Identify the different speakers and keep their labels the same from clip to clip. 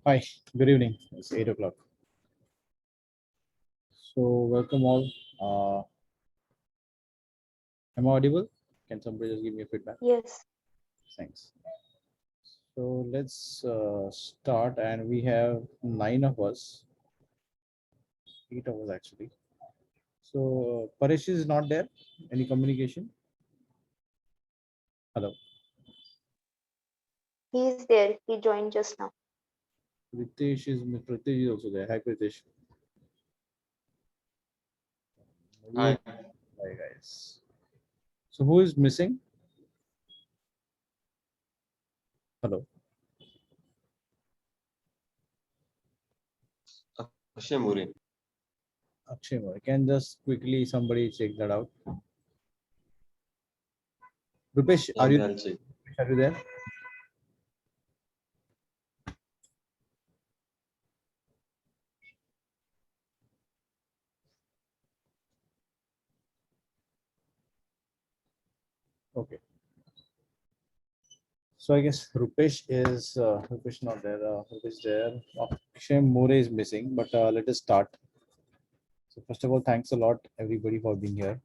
Speaker 1: Hi, good evening. It's 8 o'clock. So, welcome all. Am I audible? Can somebody just give me a feedback?
Speaker 2: Yes.
Speaker 1: Thanks. So, let's start. And we have 9 of us, 8 of us actually. So, Paresh is not there. Any communication? Hello.
Speaker 2: He is there. He joined just now.
Speaker 1: Pritesh is also there. Hi, Pritesh.
Speaker 3: Hi,
Speaker 1: Hi, guys. So, who is missing? Hello.
Speaker 3: Akshay Muri.
Speaker 1: Akshay Moore. Can just quickly somebody check that out? Rupesh,
Speaker 3: Yeah, I'll check.
Speaker 1: are you there? Okay. So I guess Rupesh is Rupesh not there. Rupesh there. Akshay More is missing, but let us start. So first of all, thanks a lot everybody for being here.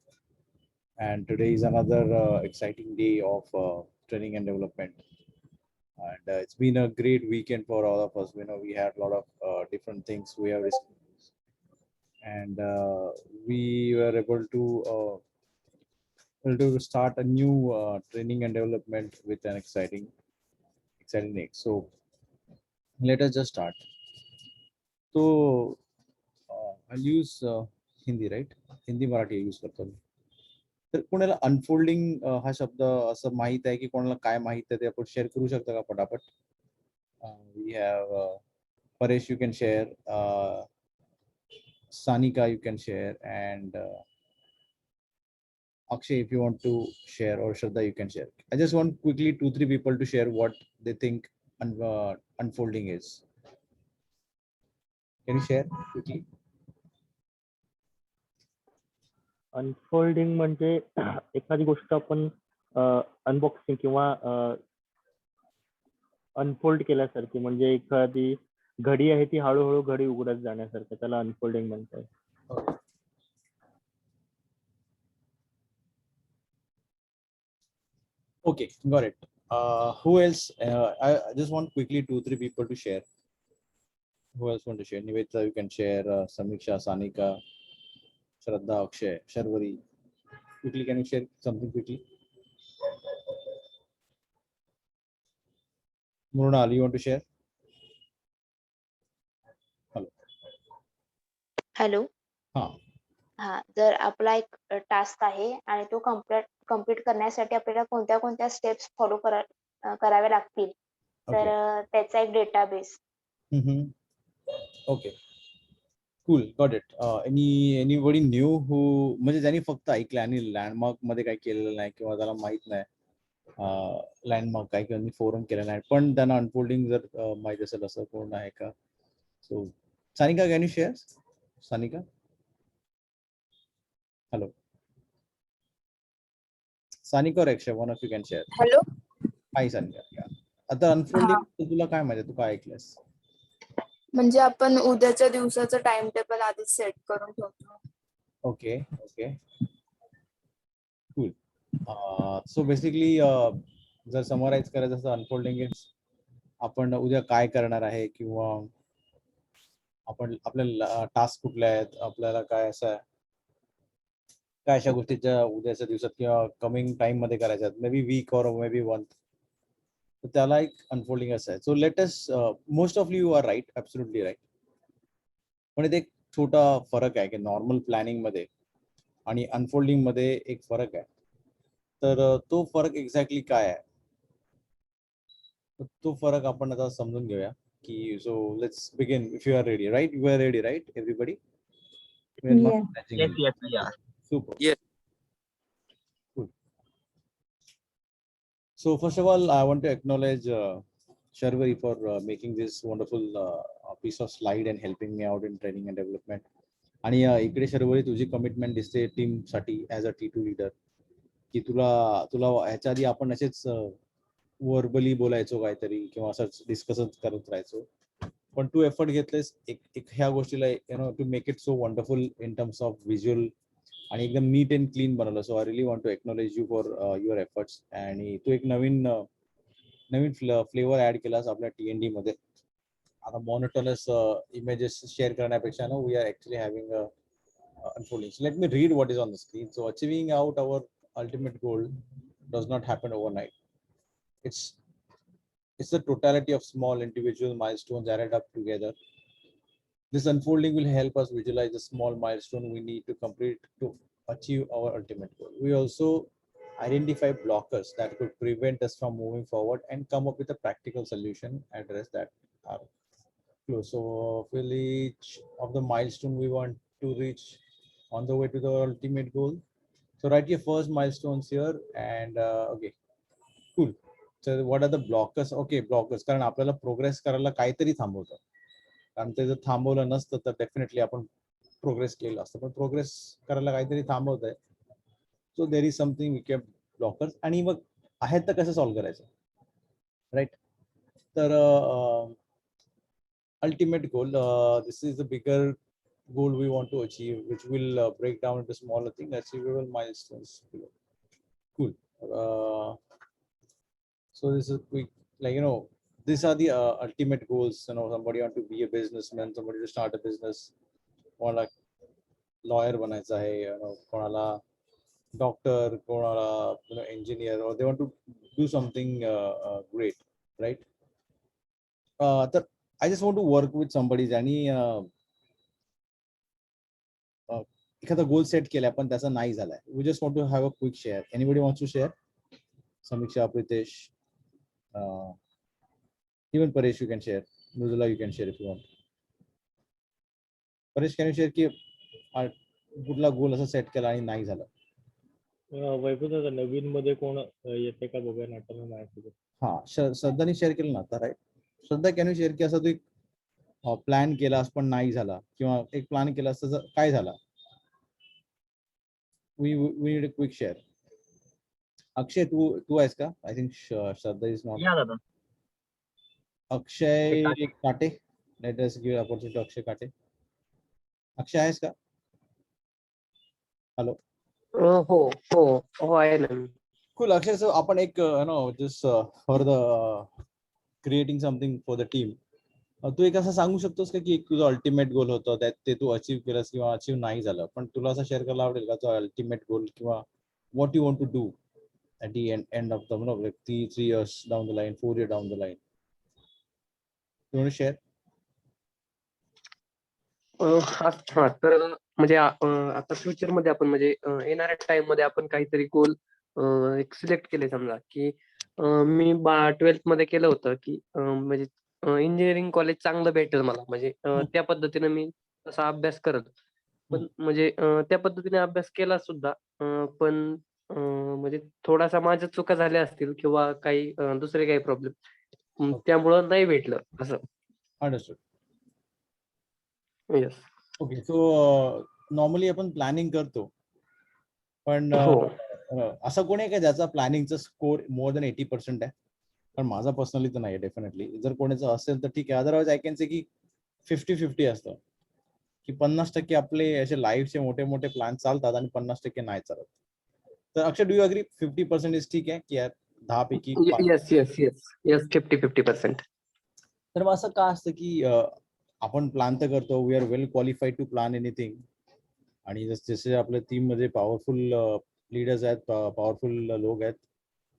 Speaker 1: And today is another exciting day of training and development. And it's been a great weekend for all of us. You know, we had a lot of different things we have discussed, and we were able to start a new training and development with an exciting day. So let us just start. So I'll use Hindi right Hindi Marathi use करतो मी तर कोणाला unfolding हा शब्द असं माहित आहे की कोणाला काय माहित आहे ते आपण शेअर करू शकता का पटापट we have Paresh you can share Sanika you can share and Akshay if you want to share or Shraddha you can share. I just want quickly 2-3 people to share what they think unfolding is. Can you share quickly?
Speaker 4: Unfolding म्हणजे एखादी गोष्ट आपण unboxing किंवा unfold केल्यासारखी म्हणजे एखादी घडी आहे ती हळूहळू घडी उघडत जाण्यासारखं त्याला अनफोल्डिंग म्हणतात.
Speaker 1: Okay, got it. Who else? I just want quickly 2-3 people to share. Who else want to share? Nivetha, you can share. Samiksha, Sanika, Shraddha, Akshay, Sharvari. Quickly, can you share something quickly? Mrunal, you want to share? Hello.
Speaker 2: Hello.
Speaker 1: हा.
Speaker 2: हा, जर आपला एक task आहे आणि तो complete करण्यासाठी आपल्याला कोणत्या कोणत्या स्टेप्स फॉलो करावे लागतील तर त्याचा एक database.
Speaker 1: Okay cool got it. Anybody new who म्हणजे ज्यांनी फक्त ऐकलं आणि लँडमार्क मध्ये काही केलेलं नाही किंवा त्याला माहित नाही लँडमार्क काय किंवा फोरम केलं नाही पण त्यांना अनफोल्डिंग जर माहित असेल असं कोण आहे का? So Sanika can you share? Sanika hello Sanika or Akshay, one of you can share.
Speaker 5: Hello.
Speaker 1: Hi Sanika. Yeah. आता अनफोल्डिंग तुला काय माहिती तू काय ऐकलंस?
Speaker 5: म्हणजे आपण उद्याच्या दिवसाचं टाइम टेबल आधीच सेट करून ठेवतो.
Speaker 1: Okay okay cool. So basically जर समराइज करायचं असं अनफोल्डिंग इज आपण उद्या काय करणार आहे किंवा आपण आपल्याला टास्क कुठले आहेत आपल्याला काय असं काय अशा गोष्टीच्या उद्याच्या दिवसात किंवा कमिंग टाइम मध्ये करायच्या मे बी वीक और मे बी मंथ तर त्याला एक अनफोल्डिंग असं आहे. So let us most of you are right absolutely right पण इथे एक छोटा फरक आहे की नॉर्मल प्लॅनिंग मध्ये आणि अनफोल्डिंग मध्ये एक फरक आहे. तर तो फरक एक्झॅक्टली काय आहे तो फरक आपण आता समजून घेऊया की so let's begin if you are ready right you are ready right everybody super
Speaker 6: Yes.
Speaker 1: Cool. So first of all I want to acknowledge Sharvari for making this wonderful piece of slide and helping me out in training and development. आणि इकडे शर्वरी तुझी commitment दिसते team साठी as a T2 leader की तुला ह्याच्या आधी आपण असेच वर्बली बोलायचो काहीतरी किंवा असंच डिस्कस करत राहायचो पण तू एफर्ट घेतलेस एक ह्या गोष्टीला to make it so wonderful in terms of visual आणि एकदम नीट अँड क्लीन बनवलं. So I really want to acknowledge you for your efforts. आणि तू एक नवीन फ्लेवर ऍड केलास आपल्या TND मध्ये. आता मोनोटोनस इमेजेस शेअर करण्यापेक्षा we are actually having unfolding. So let me read what is on the screen. So achieving out our ultimate goal does not happen overnight. It's the totality of small individual milestones added up together. This unfolding will help us visualize the small milestone we need to complete to achieve our ultimate goal. We also identify blockers that could prevent us from moving forward and come up with a practical solution address that are close. So for each of the milestone we want to reach on the way to the ultimate goal. So write your first milestones here and okay, cool. So what are the blockers? Okay, blockers. कारण आपल्याला progress करायला काहीतरी थांबवतं. कारण ते जर थांबवलं नसतं तर डेफिनेटली आपण प्रोग्रेस केलं असतं. पण प्रोग्रेस करायला काहीतरी थांबवतंय. So there is something we can blockers. आणि मग आहेत तर कसं सॉल्व्ह करायचं, राईट? तर ultimate goal, this is the bigger goal we want to achieve, which will break down into smaller things, achievable milestones below. Cool. So this is quick, like these are the ultimate goals. Somebody want to be a businessman, somebody to start a business, कोणाला lawyer बनायचं आहे, कोणाला doctor, कोणाला engineer, or they want to do something great, right? तर I just want to work with somebody ज्यांनी एखादा goal set केलाय पण त्याचा नाही झालाय. We just want to have a quick share. Anybody wants to share? Samiksha, Pritesh, even Paresh, you can share. Nuzula, you can share if you want. Paresh, can you share की कुठला गोल असा set केला आणि नाही झाला?
Speaker 4: वैभव दादा नवीन मध्ये कोण येते का बघा नाटक माझ्यासोबत.
Speaker 1: हा, श्रद्धाने शेअर केलं ना आता, right? Shraddha, can you share की असं तू प्लॅन केलास पण नाही झाला, किंवा एक प्लॅन केलास तर काय झाला? we need a quick share. Akshay, तू आहेस का? I think Shraddha is not.
Speaker 6: या दादा.
Speaker 1: Akshay Kate, let us give opportunity to Akshay Kate. Akshay आहेस का? हॅलो.
Speaker 6: हो हो हो आहे ना.
Speaker 1: Cool. Akshay, so आपण एक just for the creating something for the team. तू एक असं सांगू शकतोस का की एक तुझं अल्टिमेट गोल होतं त्यात ते तू अचीव्ह केलंस किंवा अचीव्ह नाही झालं, पण तुला असं शेअर करायला आवडेल का तो अल्टिमेट गोल, किंवा what you want to do at the end of the like 3 years down the line, 4 years down the line? You want to share?
Speaker 6: हा तर म्हणजे आता फ्युचर मध्ये आपण म्हणजे येणाऱ्या टाइम मध्ये आपण काहीतरी गोल एक सिलेक्ट केले. समजा की मी 12th मध्ये केलं होतं की म्हणजे इंजिनिअरिंग कॉलेज चांगलं भेटेल मला, म्हणजे त्या पद्धतीने मी तसा अभ्यास करत, पण म्हणजे त्या पद्धतीने अभ्यास केला सुद्धा, पण म्हणजे थोडासा माझ्या चुका झाल्या असतील किंवा काही दुसरे काही प्रॉब्लेम त्यामुळं नाही भेटलं असं.
Speaker 1: Understood.
Speaker 6: Yes.
Speaker 1: Okay. So normally आपण प्लॅनिंग करतो, पण असं कोणी आहे का ज्याचा प्लॅनिंगचा स्कोर मोर दॅन 80% आहे? पण माझा पर्सनली तर नाही, डेफिनेटली. जर कोणाचं असेल तर ठीक आहे, अदरवाईज आय कॅन से की 50-50 असतं, की 50% आपले असे लाईफचे मोठे मोठे प्लॅन चालतात आणि 50% नाही चालत. तर अक्षय, डू यू अग्री 50% इज ठीक आहे की यार 10 पैकी?
Speaker 6: Yes yes yes yes 50-50%.
Speaker 1: तर मग असं का असतं की आपण प्लॅन तर करतो, we are well qualified to plan anything, आणि जसे आपल्या टीम मध्ये पॉवरफुल लीडर्स आहेत, पॉवरफुल लोक आहेत,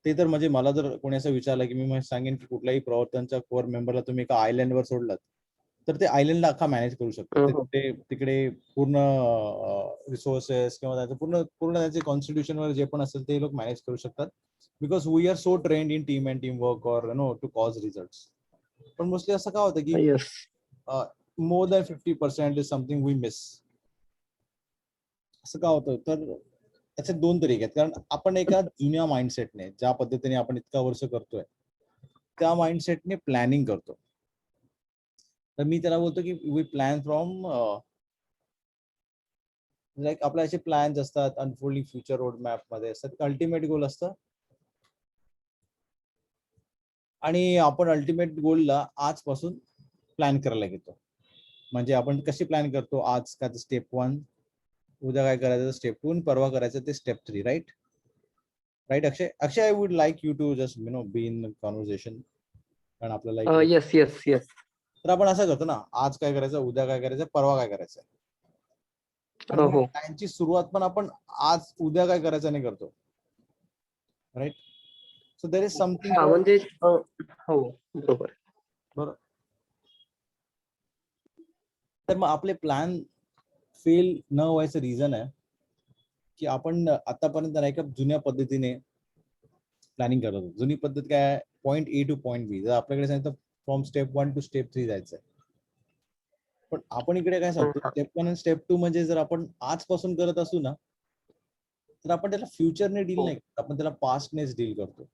Speaker 1: ते तर म्हणजे मला जर कोणी असं विचारलं की मी सांगेन की कुठल्याही प्रवर्तनच्या कोर मेंबरला तुम्ही एका आयलँडवर सोडलात तर ते आयलँडला अख्खा मॅनेज करू शकतो. तिकडे पूर्ण रिसोर्सेस किंवा त्याचं पूर्ण त्याचे कॉन्स्टिट्यूशनवर जे पण असेल ते लोक मॅनेज करू शकतात, because we are so trained in team and team work or to cause results. पण मोस्टली असं का होतं की more than 50% is something we miss. असं का होतं? तर त्याचे 2 तरीके आहेत. कारण आपण एका जुन्या माइंडसेटने, ज्या पद्धतीने आपण इतका वर्ष करतोय त्या माइंडसेटने प्लॅनिंग करतो. तर मी त्याला बोलतो की वी प्लॅन फ्रॉम लाईक आपले असे प्लॅन्स असतात अनफोल्डिंग फ्युचर रोड मॅप मध्ये असतात, अल्टिमेट गोल असतं, आणि आपण अल्टिमेट गोलला आजपासून प्लॅन करायला घेतो. म्हणजे आपण कशी प्लॅन करतो, आज काय स्टेप 1, उद्या काय करायचं स्टेप 2, परवा करायचं ते step 3, right? Right Akshay? Akshay, I would like you to just be in conversation, कारण आपल्याला
Speaker 6: येस येस येस.
Speaker 1: तर आपण असं करतो ना, आज काय करायचं, उद्या काय करायचं, परवा काय करायचं. आणि
Speaker 6: हो.
Speaker 1: प्लॅनची सुरुवात पण आपण आज उद्या काय करायचं नाही करतो, right? So there is something
Speaker 6: हा म्हणजे हो बरोबर.
Speaker 1: बरोबर. तर मग आपले प्लॅन फेल न व्हायचं रिझन आहे की आपण आतापर्यंत नाही का जुन्या पद्धतीने प्लॅनिंग करत होतो. जुनी पद्धत काय आहे, पॉईंट ए टू पॉईंट बी. जर आपल्याकडे सांगितलं फ्रॉम स्टेप 1 टू स्टेप 3 जायचं आहे, पण आपण इकडे काय सांगतो, स्टेप 1 आणि स्टेप 2 म्हणजे जर आपण आजपासून करत असू ना, तर आपण त्याला फ्युचरने डील नाही करत, आपण त्याला पास्टनेच डील करतो.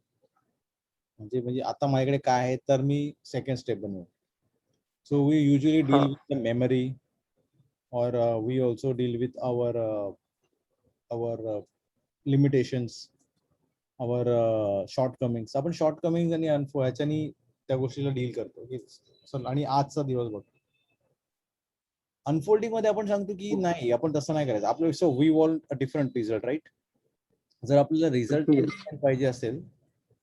Speaker 1: म्हणजे आता माझ्याकडे काय आहे तर मी सेकंड स्टेप बनवू. So we usually deal with the memory, or we also deal with our limitations, our shortcomings. आपण शॉर्टकमिंग्स आणि ह्याच्यानी त्या गोष्टीला डील करतो की आणि आजचा दिवस बघ. अनफोल्डिंग मध्ये आपण सांगतो की नाही, आपण तसं नाही करायचं आपलं. So we want a different result, right? जर आपल्याला रिझल्ट पाहिजे असेल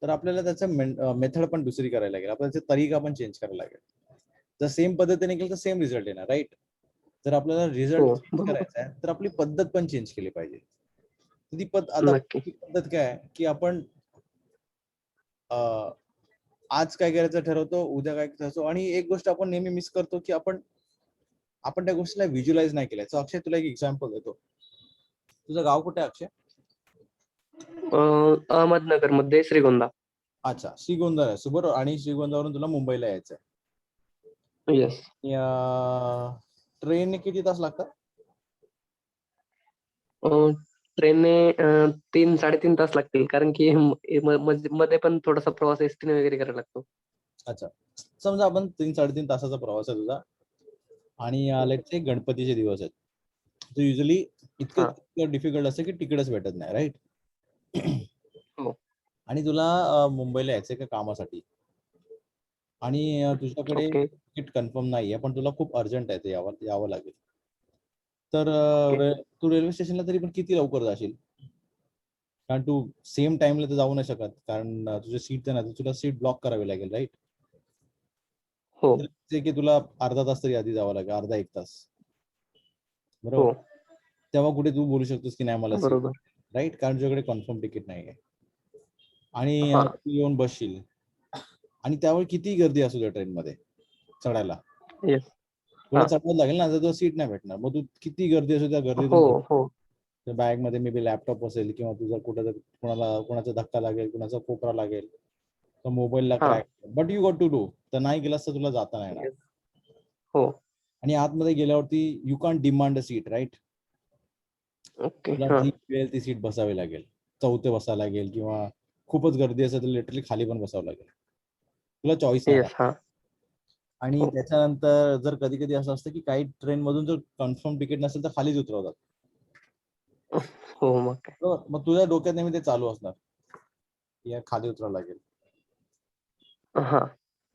Speaker 1: तर आपल्याला त्याचं मेथड पण दुसरी करायला लागेल, आपल्याला त्याचा तरीका पण चेंज करायला लागेल. जर सेम पद्धतीने केलं तर सेम रिझल्ट येणार, राईट? जर आपल्याला रिझल्ट चेंज करायचा आहे तर आपली पद्धत पण चेंज केली पाहिजे. ती पद्धत काय आहे की आपण आज काय करायचं ठरवतो, उद्या काय करायचं. आणि एक गोष्ट आपण नेहमी मिस करतो की आपण त्या गोष्टीला व्हिज्युअलाइज नाही केलं. अक्षय, तुला एक एक्झाम्पल देतो. तुझं गाव कुठे आहे अक्षय?
Speaker 6: अहमदनगर मध्ये श्रीगोंदा.
Speaker 1: अच्छा, श्रीगोंदा आहे बरोबर. आणि श्रीगोंदावरून तुला मुंबईला यायचं आहे.
Speaker 6: येस.
Speaker 1: ट्रेनने किती तास लागतात?
Speaker 6: ट्रेनने 3-3.5 तास लागतील, कारण की मध्ये पण थोडासा प्रवास एसटीने वगैरे करायला लागतो.
Speaker 1: अच्छा, समजा आपण 3-3.5 तासाचा प्रवास आहे तुझा, आणि लेट्स से गणपतीचे दिवस आहेत, तर युजली इतकं डिफिकल्ट असतं की तिकीटच भेटत नाही, राईट? आणि तुला मुंबईला यायचंय का कामासाठी, आणि तुझ्याकडे तिकीट कन्फर्म नाहीये, पण तुला खूप अर्जंट आहे, ते यावं लागेल. तर तू रेल्वे स्टेशनला तरी पण किती लवकर जाशील? कारण तू सेम टाइमला तर जाऊ नाही शकत, कारण तुझे सीट नाही, तुला सीट ब्लॉक करावी लागेल, राईट?
Speaker 6: हो.
Speaker 1: की तुला अर्धा तास तरी आधी जावं लागेल, अर्धा 1 तास, बरोबर? तेव्हा कुठे तू बोलू शकतोस की नाही मला सीट, राईट? कारण तुझ्याकडे कन्फर्म तिकीट नाहीये, आणि तू येऊन बसशील, आणि त्यावर किती गर्दी असू द्या ट्रेनमध्ये चढायला, तुला चढावं लागेल ना, जर सीट नाही भेटणार. मग तू किती गर्दी असू त्या गर्दीतून बॅग मध्ये मे बी लॅपटॉप असेल, किंवा तुझा कुठं कोणाचा धक्का लागेल, कुणाचा कोपरा लागेल, तर मोबाईलला crack, but you got to do. तर नाही गेलास तर तुला जाता नाही येणार. आणि आतमध्ये गेल्यावरती you can't demand a seat, right? तुला जी मिळेल ती सीट बसावी लागेल, चौथे बसावं लागेल, किंवा खूपच गर्दी असेल तर लिटरली खाली पण बसावं लागेल, तुला चॉईस नाही. आणि त्याच्यानंतर जर कधी कधी असं असतं की काही ट्रेन मधून जर कन्फर्म तिकीट नसेल तर खालीच उतरवतात. मग तुझ्या डोक्यात नेहमी ते चालू असणार, या खाली उतरावं लागेल.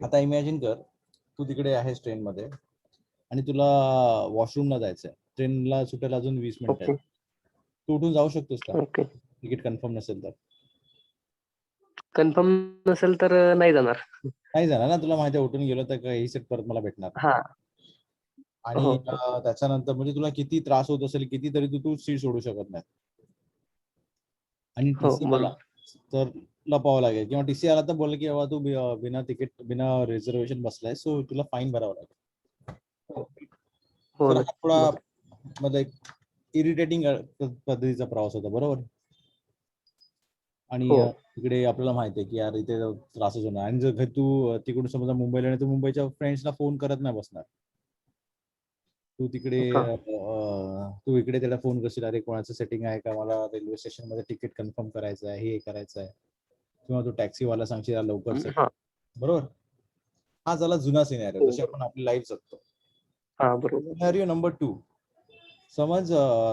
Speaker 1: आता इमॅजिन कर, तू तिकडे आहेस ट्रेन मध्ये, आणि तुला वॉशरूमला जायचंय, ट्रेनला सुटायला अजून 20 मिनिटं आहेत. तू उठून जाऊ शकतोस का तिकीट कन्फर्म नसेल तर?
Speaker 6: कन्फर्म नसेल तर नाही जाणार
Speaker 1: ना, तुला माहिती आहे उठून गेलो तर ही सीट परत मला भेटणार. आणि त्याच्यानंतर म्हणजे तुला किती त्रास होत असेल, कितीतरी तू सीट सोडू शकत नाही. आणि टीसी आला तर लपावं लागेल, किंवा टीसी आला तर बोल की बाबा तू बिना तिकीट बिना रिझर्वेशन बसलाय, सो तुला फाईन भरावं लागेल. तर हा थोडा मध्ये इरिटेटिंग पद्धतीचा प्रवास होता, बरोबर? आणि तिकडे आपल्याला माहिती आहे की यार इथे त्रासच होणार. आणि जर तू तिकडून समजा मुंबईला नाही तर मुंबईच्या फ्रेंड्सला फोन करत नाही बसणार, तू तिकडे तू इकडे त्याला फोन करशील, अरे कोणाचं सेटिंग आहे का, मला रेल्वे स्टेशन मध्ये तिकीट कन्फर्म करायचं आहे, हे करायचं आहे, किंवा तू टॅक्सीवाला सांगशील लवकर, बरोबर? हा झाला जुना सिनेरियो, जसे आपण आपली लाईफ जगतो. सिनेरियो नंबर 2, समज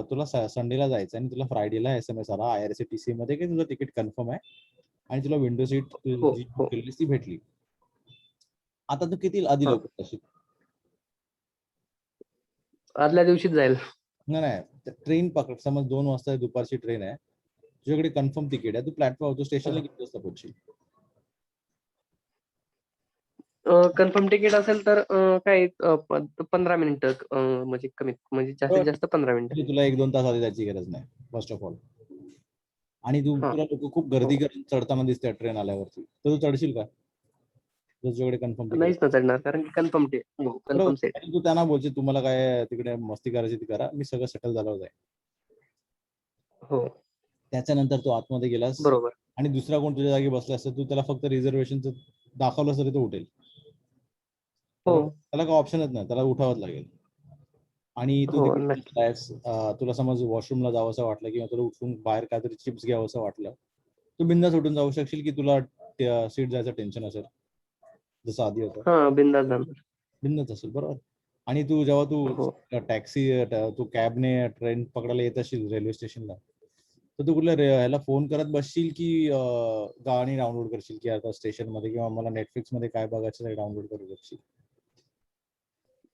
Speaker 1: तुला संडेला जायचं आणि तुला फ्रायडेला SMS आला IRCTC मध्ये की तुझं तिकीट कन्फर्म आहे, आणि तुला विंडो सीट जी बुक केलेली ती भेटली. आता तू किती आधी लवकर जाशील?
Speaker 6: आदल्या दिवशीच जाईल.
Speaker 1: नाही ट्रेन पकड, समज 2 वाजता दुपारची ट्रेन आहे, तुझ्याकडे कन्फर्म तिकीट आहे, तू प्लॅटफॉर्म, तू स्टेशनला किती वाजता पोहोचशील?
Speaker 6: कन्फर्म तिकीट असेल तर काय 15 मिनिटं, म्हणजे कमीत म्हणजे जास्तीत जास्त 15 मिनिटं.
Speaker 1: म्हणजे तुला 1-2 तास आधी जायची गरज नाही फर्स्ट ऑफ ऑल. आणि
Speaker 6: हा.
Speaker 1: तुला लोक खूप गर्दी चढताना दिसते ट्रेन आल्यावरती, तर तू चढशील का? जर तुझ्याकडे कन्फर्म तिकीट
Speaker 6: नाहीच ना चढणार, कारण की कन्फर्म सेट.
Speaker 1: तू त्यांना बोलशील तुम्हाला काय तिकडे मस्ती करायची ती करा, मी सगळं सेटल झाल्यावर जाईल.
Speaker 6: हो,
Speaker 1: त्याच्यानंतर तू आतमध्ये गेलास
Speaker 6: बरोबर.
Speaker 1: आणि दुसरा कोण तुझ्या जागी बसला असता, तू त्याला फक्त रिझर्वेशनचं दाखवलं तरी तो उठेल.
Speaker 6: हो,
Speaker 1: त्याला काय ऑप्शनच नाही, त्याला उठावंच लागेल. आणि तू
Speaker 6: हो,
Speaker 1: तिकडे
Speaker 6: नक्की.
Speaker 1: बसलायस, तुला समज वॉशरूमला जावं असं वाटलं किंवा तुला उठून बाहेर काहीतरी चिप्स घ्यावं असं वाटलं, तू बिंदास उठून जाऊ शकशील की तुला सीट जायचं टेन्शन असेल जसं आधी होतं?
Speaker 6: हा, बिंदास जाणार.
Speaker 1: बिंदास असेल, बरोबर. आणि जेव्हा तू
Speaker 6: हो.
Speaker 1: टॅक्सी, तू कॅबने ट्रेन पकडायला येत असशील रेल्वे स्टेशनला, तर तू कुठल्या ह्याला फोन करत बसशील की गाणी डाउनलोड करशील की आता स्टेशन मध्ये किंवा मला नेटफ्लिक्स मध्ये काय बघायचं ते डाउनलोड करू शकशील?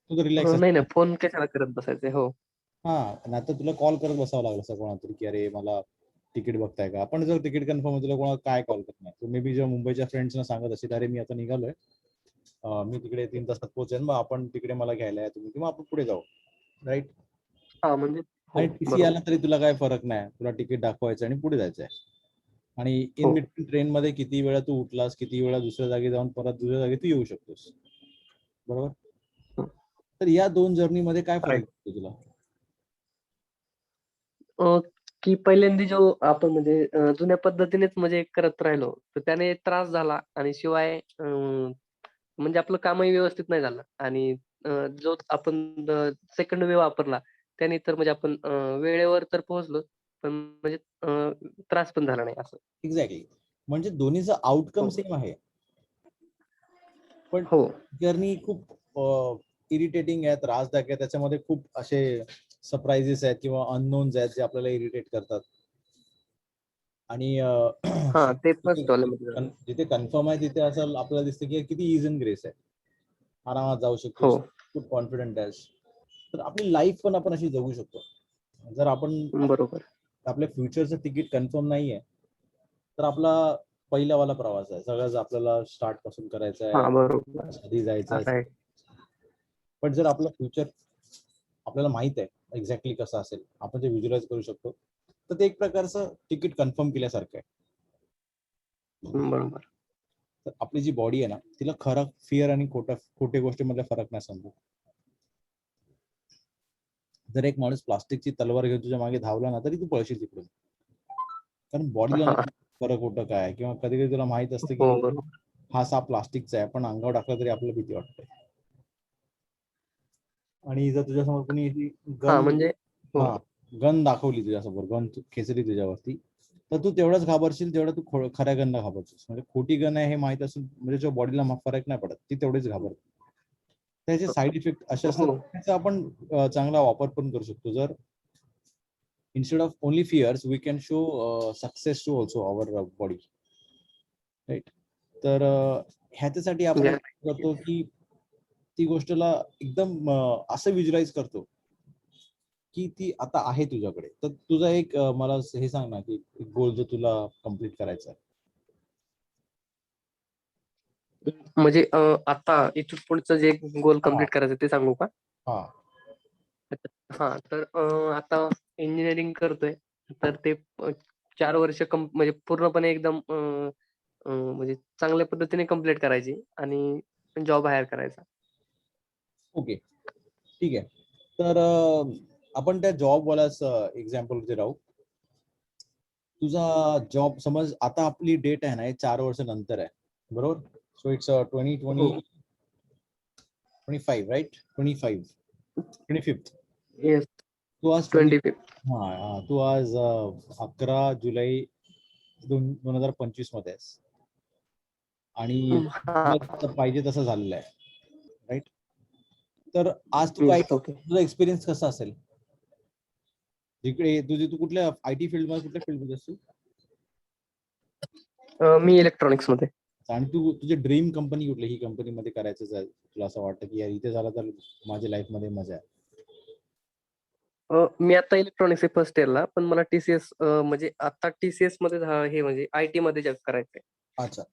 Speaker 1: तू तर रिलॅक्स
Speaker 6: नाही नाही, फोन कशाला करत बसायचे. हो,
Speaker 1: हा, नाहीतर तुला कॉल करत बसावं लागलं असं कोणाला तरी की अरे मला तिकीट बघताय का? आपण जर तिकीट कन्फर्म तुला कोणाला काय कॉल करत नाही, तू मे बी जेव्हा मुंबईच्या फ्रेंड्सना सांगत असेल अरे मी आता निघालोय, मी तिकडे 3 तासात पोहोचेन, मग आपण तिकडे मला घ्यायला या तुम्ही किंवा आपण पुढे जाऊ, राईट?
Speaker 6: हा म्हणजे हो,
Speaker 1: आणि टीसी
Speaker 6: बरोबर.
Speaker 1: आला तरी तुला काय फरक नाही, तुला तिकीट दाखवायचं आणि पुढे जायचंय. आणि इन
Speaker 6: हो.
Speaker 1: बिटवीन ट्रेन मध्ये किती वेळा तू उठलास, किती वेळा दुसऱ्या जागी जाऊन परत दुसऱ्या जागी तू येऊ शकतोस, बरोबर?
Speaker 6: हं.
Speaker 1: तर या 2 जर्नी मध्ये काय फरक
Speaker 6: Right.
Speaker 1: दिसतो तुला?
Speaker 6: की पहिल्यांदा जो आपण म्हणजे जुन्या पद्धतीनेच म्हणजे करत राहिलो, तर त्याने त्रास झाला आणि शिवाय म्हणजे आपलं कामही व्यवस्थित नाही झालं आणि जो आपण सेकंड वे वापरला, त्याने तर म्हणजे आपण वेळेवर तर पोहोचलो, पण म्हणजे त्रास पण झाला नाही असं.
Speaker 1: एक्झॅक्टली. म्हणजे दोन्हीचा आउटकम
Speaker 6: हो.
Speaker 1: सेम आहे, पण
Speaker 6: हो.
Speaker 1: जर्नी खूप इरिटेटिंग आहे, त्रासदायक आहे. त्याच्यामध्ये खूप असे सरप्राइजेस आहेत किंवा अननोन्स आहेत जे आपल्याला इरिटेट करतात. आणि
Speaker 6: हां, ते फर्स्ट वाल्यामध्ये झालं.
Speaker 1: जिथे कन्फर्म आहे तिथे असं आपल्याला दिसतं की किती इज अँड ग्रेस आहे, आरामात जाऊ शकतो,
Speaker 6: हो,
Speaker 1: खूप कॉन्फिडंट आहेस. तर आपली लाईफ पण आपण अशी जगू शकतो. जर आपण
Speaker 6: बरोबर.
Speaker 1: आपल्या फ्युचरचं तिकीट कन्फर्म नाहीये, तर आपला पहिलावाला प्रवास आहे, सगळं आपल्याला स्टार्ट पासून करायचं आहे,
Speaker 6: हां, बरोबर.
Speaker 1: आधी जायचं
Speaker 6: असं
Speaker 1: आहे.
Speaker 6: आहे.
Speaker 1: पण जर आपलं फ्युचर आपल्याला माहित आहे एक्झॅक्टली कसं असेल, आपण ते व्हिज्युअलाइज करू शकतो, तर ते एक प्रकारचं तिकीट कन्फर्म केल्यासारखं आहे.
Speaker 6: बरोबर.
Speaker 1: तर आपली जी बॉडी आहे ना, तिला खरं फिअर आणि खोटे गोष्टीमधला फरक नाही समजत. जर एक माणूस प्लास्टिकची तलवार घेऊन तुझ्या मागे धावला ना, तरी तू पळशील तिकडून, कारण बॉडीला
Speaker 6: हां.
Speaker 1: खरं खोटं काय, किंवा कधी कधी तुला माहित असतं की
Speaker 6: हो, बरोबर.
Speaker 1: हा साप प्लास्टिकचा आहे, पण अंगावर टाकला तरी आपल्याला भीती वाटते. आणि जर तुझ्यासमोर कोणी
Speaker 6: हां,
Speaker 1: गन
Speaker 6: म्हणजे हो.
Speaker 1: हा गन दाखवली तुझ्यासमोर, गन खेचली तुझ्यावरती, तर तू तेवढंच घाबरशील जेवढं तू खऱ्या गनला घाबरशील. म्हणजे खोटी गन आहे हे माहित असून म्हणजे जो बॉडीला फरक नाही पडत, ती तेवढीच घाबरते. त्याचे साईड इफेक्ट असे असतात,
Speaker 6: हो.
Speaker 1: त्याचा आपण चांगला वापर पण करू शकतो. जर instead of only fears we can show success to also our body, right? तर ह्याच्यासाठी आपण
Speaker 6: Yeah.
Speaker 1: एक करतो की ती गोष्टला एकदम असं व्हिज्युअलाइज करतो की ती आता आहे तुझ्याकडे. तर तुझा एक मला हे सांग ना की गोल जो तुला कम्प्लीट करायचा आहे.
Speaker 6: म्हणजे आता इथून पुढचं जे गोल
Speaker 1: हा
Speaker 6: कंप्लीट करायचं ते सांगू का?
Speaker 1: हा
Speaker 6: हां, तर आता इंजिनिअरिंग करतोय. तर ते 4 वर्ष म्हणजे पूर्णपणे एकदम म्हणजे चांगल्या पद्धतीने कंप्लीट करायची आणि जॉब हायर करायचा.
Speaker 1: ओके, ठीक आहे. तर आपण त्या जॉब वालाच एक्झाम्पल वरती राहू. तुझा जॉब समज आता आपली डेट आहे ना, 4 वर्ष नंतर आहे, बरोबर? सो इट्स 2020
Speaker 6: हो.
Speaker 1: 25, राईट? 25 25th.
Speaker 6: येस,
Speaker 1: तू आज
Speaker 6: 25th.
Speaker 1: तू आज 11 जुलै 2025 मध्ये आहेस आणि
Speaker 6: हां.
Speaker 1: तुला पाहिजे तसं झालेलं आहे, राईट? तर आज तू काय,
Speaker 6: येस, ओके.
Speaker 1: तुझा एक्सपिरियन्स कसा असेल जिकडे तू कुठल्या आयटी फील्ड मध्ये, कुठल्या फील्ड मध्ये असशील?
Speaker 6: मी इलेक्ट्रॉनिक्समध्ये.
Speaker 1: आणि तुझी ड्रीम कंपनी कुठली, ही कंपनी मध्ये करायचं आहे तुला, असं वाटतं की यार इथे झालं तर माझ्या लाईफ मध्ये मजा आहे?
Speaker 6: मी आता इलेक्ट्रॉनिक्स आहे फर्स्ट इयरला, पण मला TCS म्हणजे आता TCS मध्ये हे म्हणजे IT मध्ये जॉब करायचंय.
Speaker 1: अच्छा.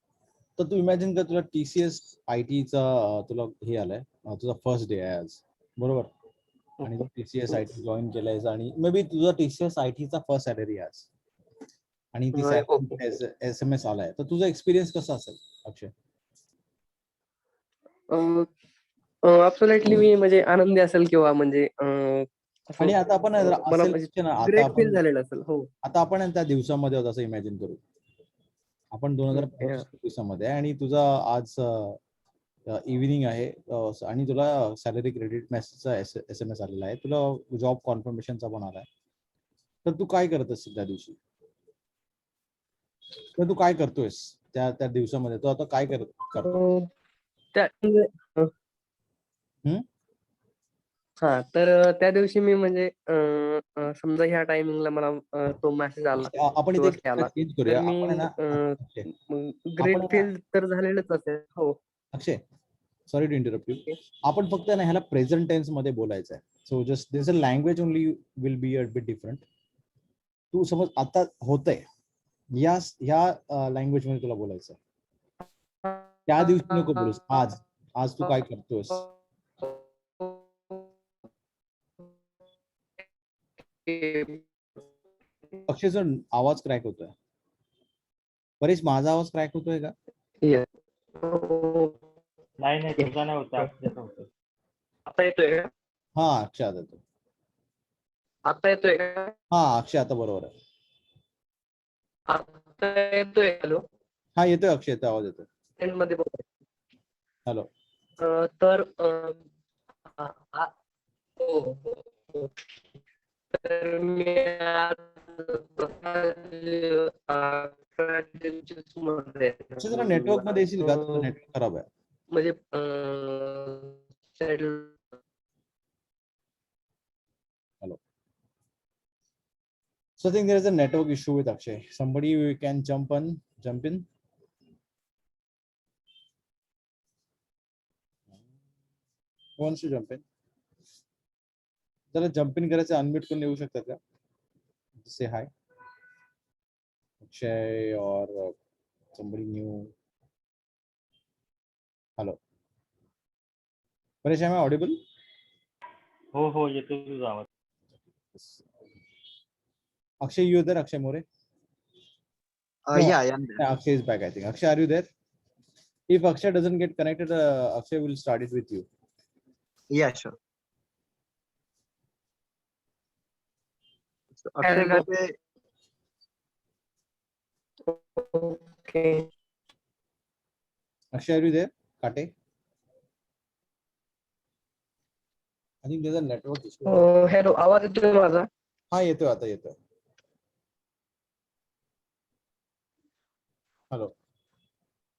Speaker 1: तर तू इमॅजिन कर तुला TCS IT चा तुला हे आलाय, तुझा फर्स्ट डे आहे आज, बरोबर? आणि तू TCS IT जॉईन केलंयस आणि मे बी तुझा TCS IT चा फर्स्ट सॅलरी आज आणि ती सॅलरी SMS आलाय, तर तुझा एक्सपिरियन्स कसा असेल अक्षय?
Speaker 6: ॲब्सोल्युटली मी म्हणजे आनंदी असेल किंवा म्हणजे असं
Speaker 1: आणि आता आपण
Speaker 6: मला
Speaker 1: असेल
Speaker 6: म्हणजे
Speaker 1: ना, आता
Speaker 6: ग्रेट फील
Speaker 1: आपण
Speaker 6: झालेलं असेल. हो.
Speaker 1: आता आपण त्या दिवसामध्ये आहोत असं इमॅजिन करू. आपण 2025 दिवसामध्ये आहे आणि तुझा आज इव्हिनिंग आहे आणि तुला सॅलरी क्रेडिट मेसेजचा SMS आलेला आहे, तुला जॉब कॉन्फर्मेशनचा पण आलाय. तर तू काय करत असशील त्या दिवशी? तर तू काय करतोयस त्या त्या दिवसामध्ये? तू आता काय करतो?
Speaker 6: त्या
Speaker 1: हम्म?
Speaker 6: हा तर त्या दिवशी मी म्हणजे समजा ह्या टायमिंगला मला तो मेसेज आला
Speaker 1: आपण
Speaker 6: किंवा
Speaker 1: इथे
Speaker 6: हे आला,
Speaker 1: चेंज
Speaker 6: तर
Speaker 1: करूया.
Speaker 6: मी
Speaker 1: आपण आहे ना,
Speaker 6: ग्रेट
Speaker 1: आपण
Speaker 6: फील तर झालेलंच असेल. हो.
Speaker 1: Akshay, sorry to interrupt you. आपण फक्त ना ह्याला प्रेझेंट टेन्स मध्ये बोलायचं आहे. So just this a language only will be a bit different. तू समज आता होतंय, या लँग्वेज मध्ये तुला बोलायचं आहे. त्या दिवशी नको बोलूस. आज तू काय करतोस? अक्षयचा आवाज क्रॅक होतोय. परेश, माझा आवाज क्रॅक होतोय का?
Speaker 4: नाही तुझा नाही होता, अक्षयचा होता.
Speaker 6: आता येतोय का?
Speaker 1: हा, अक्षय आता येतोय.
Speaker 6: आता येतोय का?
Speaker 1: हा, अक्षय आता बरोबर आहे.
Speaker 6: आता येतोय. हॅलो.
Speaker 1: हा, येतोय अक्षय, येतोय, आवाज येतोय.
Speaker 6: मध्ये बोला.
Speaker 1: हॅलो.
Speaker 6: तर तर मी
Speaker 1: अक्षय, जरा नेटवर्क मध्ये येशील का? तुझं नेटवर्क खराब आहे.
Speaker 6: म्हणजे
Speaker 1: Hello. So I think there is a network issue with Akshay. Somebody can jump in. Who wants to jump in? जरा जम्प इन करायचं, अनम्यूट करून येऊ शकतात का? Say hi. Akshay or somebody new. Hello. Paresh, am I audible?
Speaker 4: हो येतो तुझा आवाज.
Speaker 1: Akshay, you there? Akshay More? No,
Speaker 7: Yeah, I am there.
Speaker 1: Akshay is back, I think. Akshay, are you there? If Akshay doesn't get connected, Akshay will start it with you.
Speaker 7: Yeah, sure. So, Akshay
Speaker 6: Hello.
Speaker 7: Kate,
Speaker 6: Okay.
Speaker 1: Akshay, are you there? Kate? I think there's a network issue.
Speaker 6: Hello, आवाज येतोय माझा?
Speaker 1: हा, येतोय, आता येतोय. Hello.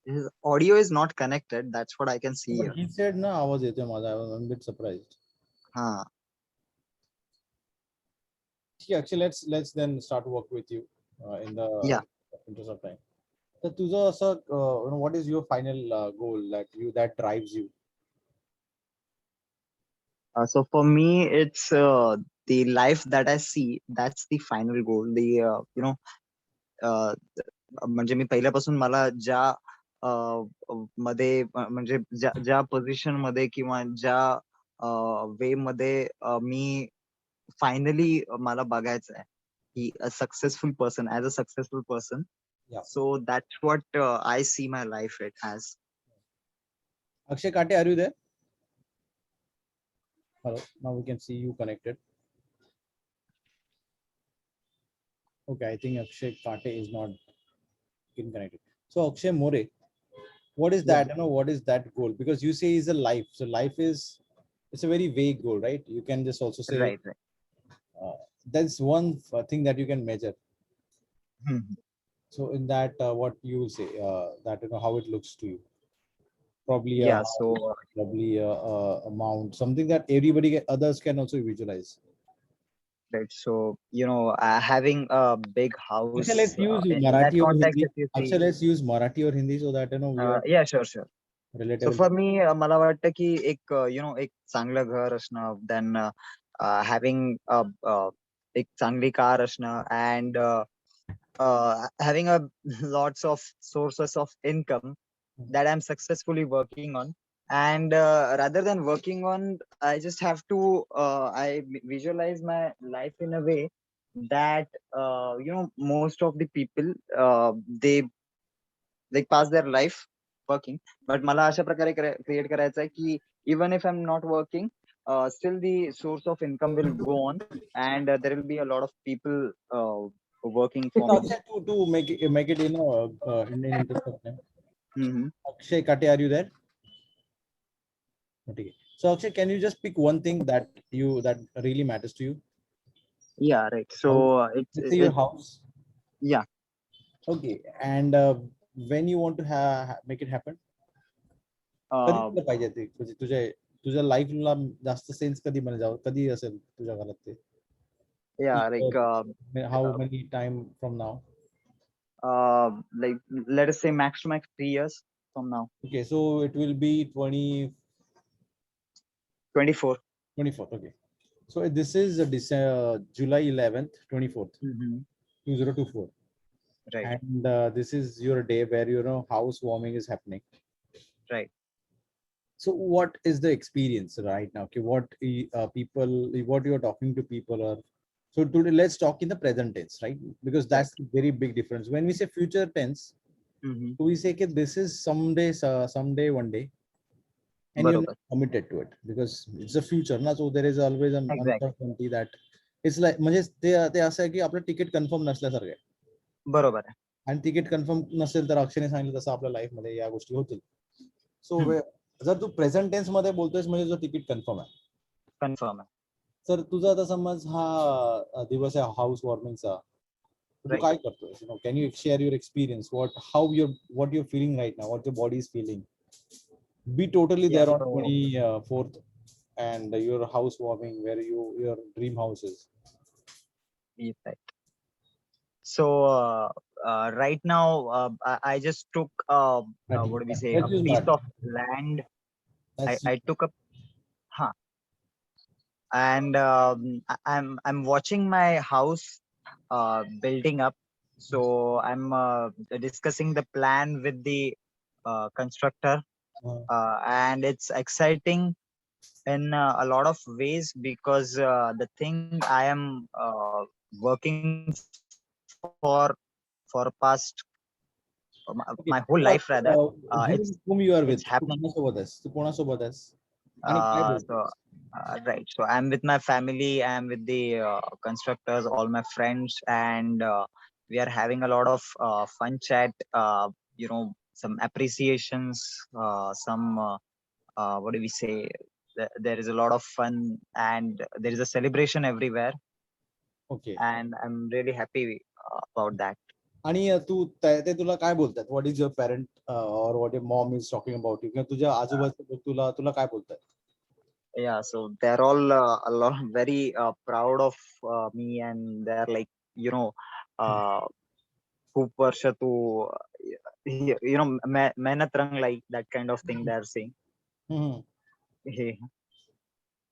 Speaker 7: his audio is not connected. That's what I can see
Speaker 1: But
Speaker 7: here.
Speaker 1: he said na आवाज येतोय माझा. I'm a bit surprised.
Speaker 7: हाँ.
Speaker 1: Yeah, actually, let's then start work with you in the interest of time. So, तुझं असं what is your final goal that drives you?
Speaker 7: So for me, it's the life that I see. That's the final goal. The म्हणजे मी पहिल्यापासून मला ज्या मध्ये म्हणजे ज्या position मध्ये किंवा ज्या वे मध्ये मी फायनली मला बघायचं आहे की a successful person as a successful person.
Speaker 1: Yeah.
Speaker 7: So that's what I see my life it as.
Speaker 1: Akshay Kate, are you there? Hello. Now we can see you connected. Okay, I think Akshay Kate is not getting connected. So Akshay More, what is that? What is that goal? Because you say is a life. So life it's a very vague goal, right? You can just also say
Speaker 7: Right.
Speaker 1: that's one thing that you can measure.
Speaker 7: Mhm.
Speaker 1: So in that, what you will say that how it looks to you? Probably
Speaker 7: Yeah,
Speaker 1: a
Speaker 7: so
Speaker 1: probably a amount, something that others can also visualize.
Speaker 7: right. So having a big house.
Speaker 1: Akshay, let's use
Speaker 7: In that
Speaker 1: Marathi or
Speaker 7: context,
Speaker 1: Hindi.
Speaker 7: if you
Speaker 1: Akshay,
Speaker 7: see,
Speaker 1: let's use Marathi or Hindi so that we are
Speaker 7: yeah, sure. So
Speaker 1: relatable.
Speaker 7: for me, मला वाटतं की एक एक चांगलं घर असणं, then having एक चांगली कार असणं and having a lots of sources of income that I'm successfully working on. And rather than working on, I just have to visualize my life in a way that most of the people they like pass their life working, but मला अशा प्रकारे create करायचं आहे की even if I'm not working, still the source of income will go on, and there will be a lot of people working for me.
Speaker 1: Akshay, to make it in interest of time.
Speaker 7: Mhm.
Speaker 1: Akshay Kate, are you there? Okay. So Akshay, can you just pick one thing that really matters to you?
Speaker 7: Yeah, right. So
Speaker 1: Let's say your house.
Speaker 7: yeah.
Speaker 1: Okay. And when you want to make it happen? कधी केलं पाहिजे ते तुझ्या लाईफला जास्त sense कधी कधी असेल तुझ्या घरात ते?
Speaker 7: Yeah, like
Speaker 1: How many time from now?
Speaker 7: like let us say max to max 3 years from now.
Speaker 1: Okay, so it will be
Speaker 7: 24.
Speaker 1: 24th. Okay, so this is July 11th, 24th, 2024.
Speaker 7: Right.
Speaker 1: And this is your day where housewarming is happening.
Speaker 7: Right.
Speaker 1: So what is the experience right now? Okay, what you are talking to people are. So today let's talk in the present tense, right? Because that's a very big difference. When we say future tense, we say that this is someday, one day, and you're not committed to it because it's a future, na? So there is always an uncertainty that it's like म्हणजे ते असं आहे की आपलं ticket confirm नसल्यासारखं आहे.
Speaker 7: बरोबर आहे.
Speaker 1: आणि तिकीट कन्फर्म नसेल तर अक्षयने सांगितलं तसं आपल्या लाईफ मध्ये या गोष्टी होतील. सो जर तू प्रेझेंट टेन्स मध्ये बोलतोयस म्हणजे जो तिकीट कन्फर्म आहे.
Speaker 7: कन्फर्म आहे.
Speaker 1: तर तुझा आता समज हा दिवस आहे हाऊस वॉर्मिंगचा, तू काय करतोय? Can you share your experience, what you're feeling right now, what your body is feeling? Be totally there on 24th and your house warming where your dream house is.
Speaker 7: Right. So right now I just took what do we say, a piece of land. I took a and I'm watching my house building up. So I'm discussing the plan with the constructor, and it's exciting in a lot of ways because the thing I am working for past my whole life rather.
Speaker 1: Whom you are with?
Speaker 7: It's happening. Right. So I'm with my family, I'm with the constructors, all my friends, and we are having a lot of fun chat, some appreciations, some what do we say, there is a lot of fun and there is a celebration everywhere.
Speaker 1: Okay.
Speaker 7: And I'm really happy about that.
Speaker 1: आणि तू ते तुला काय बोलतात? What is your parent or what your mom is talking about you? किंवा तुझ्या आजूबाजूचे तुला काय बोलतात?
Speaker 7: Yeah, so they're all a lot very proud of me, and they're like, खूप वर्ष तू मेहनत रंगलाई, that kind of thing they're saying.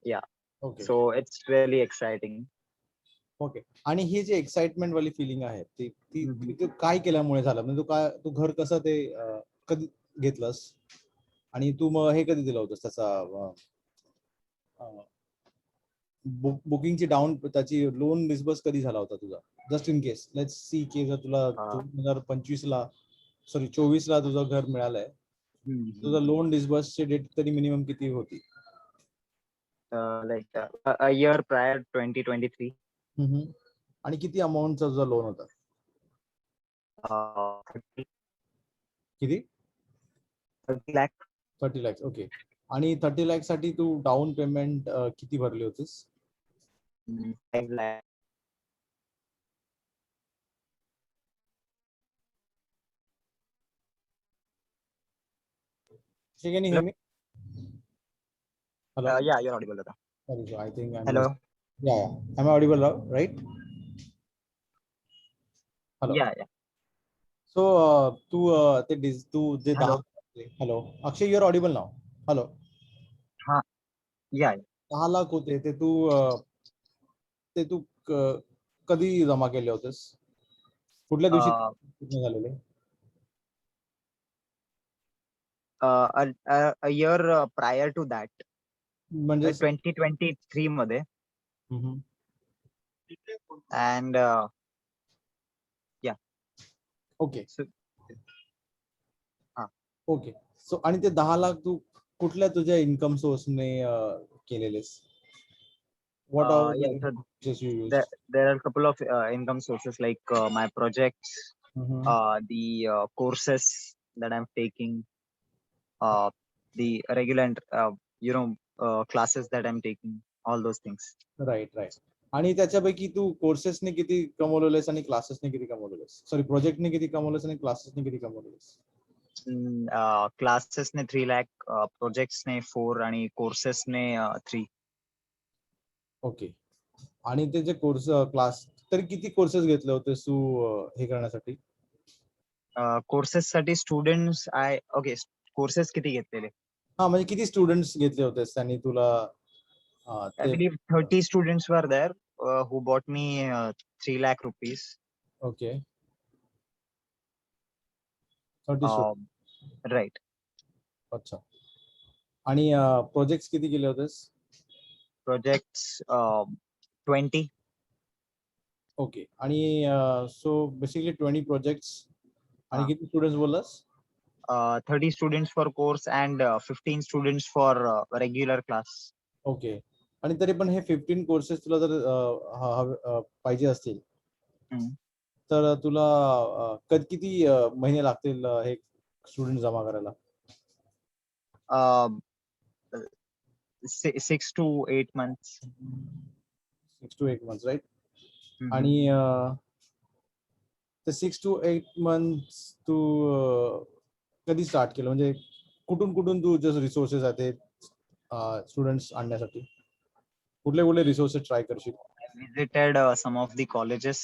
Speaker 7: Yeah. Okay. So it's really exciting.
Speaker 1: Okay. आणि ही जी एक्साइटमेंट वाली फिलिंग आहे ती काय केल्यामुळे झालं? म्हणजे तू घर कसं ते कधी घेतलंस आणि तू मग हे कधी दिलं होतंस त्याचा बुकिंगची त्याची लोन डिस्बर्स कधी झाला होता तुझा? Just in case let's see की जर तुला 2025 ला 24 ला तुझं घर मिळालंय, तुझं लोन डिस्बर्सची डेट तरी मिनिमम किती होती?
Speaker 7: Like a year prior, 2023.
Speaker 1: आणि किती अमाऊंटचा तुझा लोन होता? किती?
Speaker 7: 30 लाख.
Speaker 1: 30 लाख. ओके. आणि 30 लाख साठी तू डाऊन पेमेंट किती भरली होतीस?
Speaker 7: 5 lakh.
Speaker 1: Can you hear me? Hello?
Speaker 7: Yeah, you're audible.
Speaker 1: Sorry, I think I'm
Speaker 7: Hello.
Speaker 1: Yeah. Am I audible now, right? Hello.
Speaker 7: Yeah.
Speaker 1: So hello. Akshay, you're audible now. Hello.
Speaker 7: Yeah.
Speaker 1: 10 lakh होते ते तू ते तू कधी जमा केले होतेस? कुठल्या दिवशी पूर्ण झालेले?
Speaker 7: a year prior to that,
Speaker 1: म्हणजे
Speaker 7: 2023 मध्ये.
Speaker 1: हम्म.
Speaker 7: And
Speaker 1: okay
Speaker 7: so,
Speaker 1: okay. So आणि ते 10 लाख तू कुठल्या तुझ्या इन्कम सोर्सने केलेलेस? What all
Speaker 7: yeah, so
Speaker 1: sources you use?
Speaker 7: there are a couple of income sources like my projects, the courses that I'm taking, the regular classes that I'm taking, all those things.
Speaker 1: Right. आणि त्याच्यापैकी तू कोर्सेसने किती कमवलेस आणि क्लासेसने किती कमवलेस? Sorry, प्रोजेक्टने किती कमवलेस आणि क्लासेसने किती कमवलेस?
Speaker 7: Classes ने 3 lakh, projects ने 4 आणि कोर्सेस ने 3.
Speaker 1: ओके. आणि ते जे कोर्स क्लास तरी किती कोर्सेस घेतले होतेस तू हे करण्यासाठी?
Speaker 7: कोर्सेस साठी स्टुडंट्स कोर्सेस किती घेतलेले?
Speaker 1: हा, म्हणजे किती स्टुडंट्स घेतले होतेस त्यांनी तुला?
Speaker 7: I believe 30 students were there who bought me 3 lakh rupees.
Speaker 1: Okay. 30.
Speaker 7: Right.
Speaker 1: अच्छा. आणि प्रोजेक्ट्स किती केले होतेस?
Speaker 7: Projects 20.
Speaker 1: ओके. आणि सो बेसिकली 20 प्रोजेक्ट्स आणि किती स्टुडंट्स बोललास?
Speaker 7: 30 students for course and 15 students for regular class.
Speaker 1: Okay. आणि तरी पण हे 15 कोर्सेस तुला जर पाहिजे असतील तर तुला किती महिने लागतील हे स्टुडंट जमा करायला?
Speaker 7: 6 to 8 months.
Speaker 1: 6 to 8 months, right? आणि ते 6 to 8 months तू कधी स्टार्ट केलं? म्हणजे कुठून तू जसं रिसोर्सेस आहेत ते स्टुडंट्स आणण्यासाठी कुठले रिसोर्सेस ट्राय करशील?
Speaker 7: I visited some of the colleges.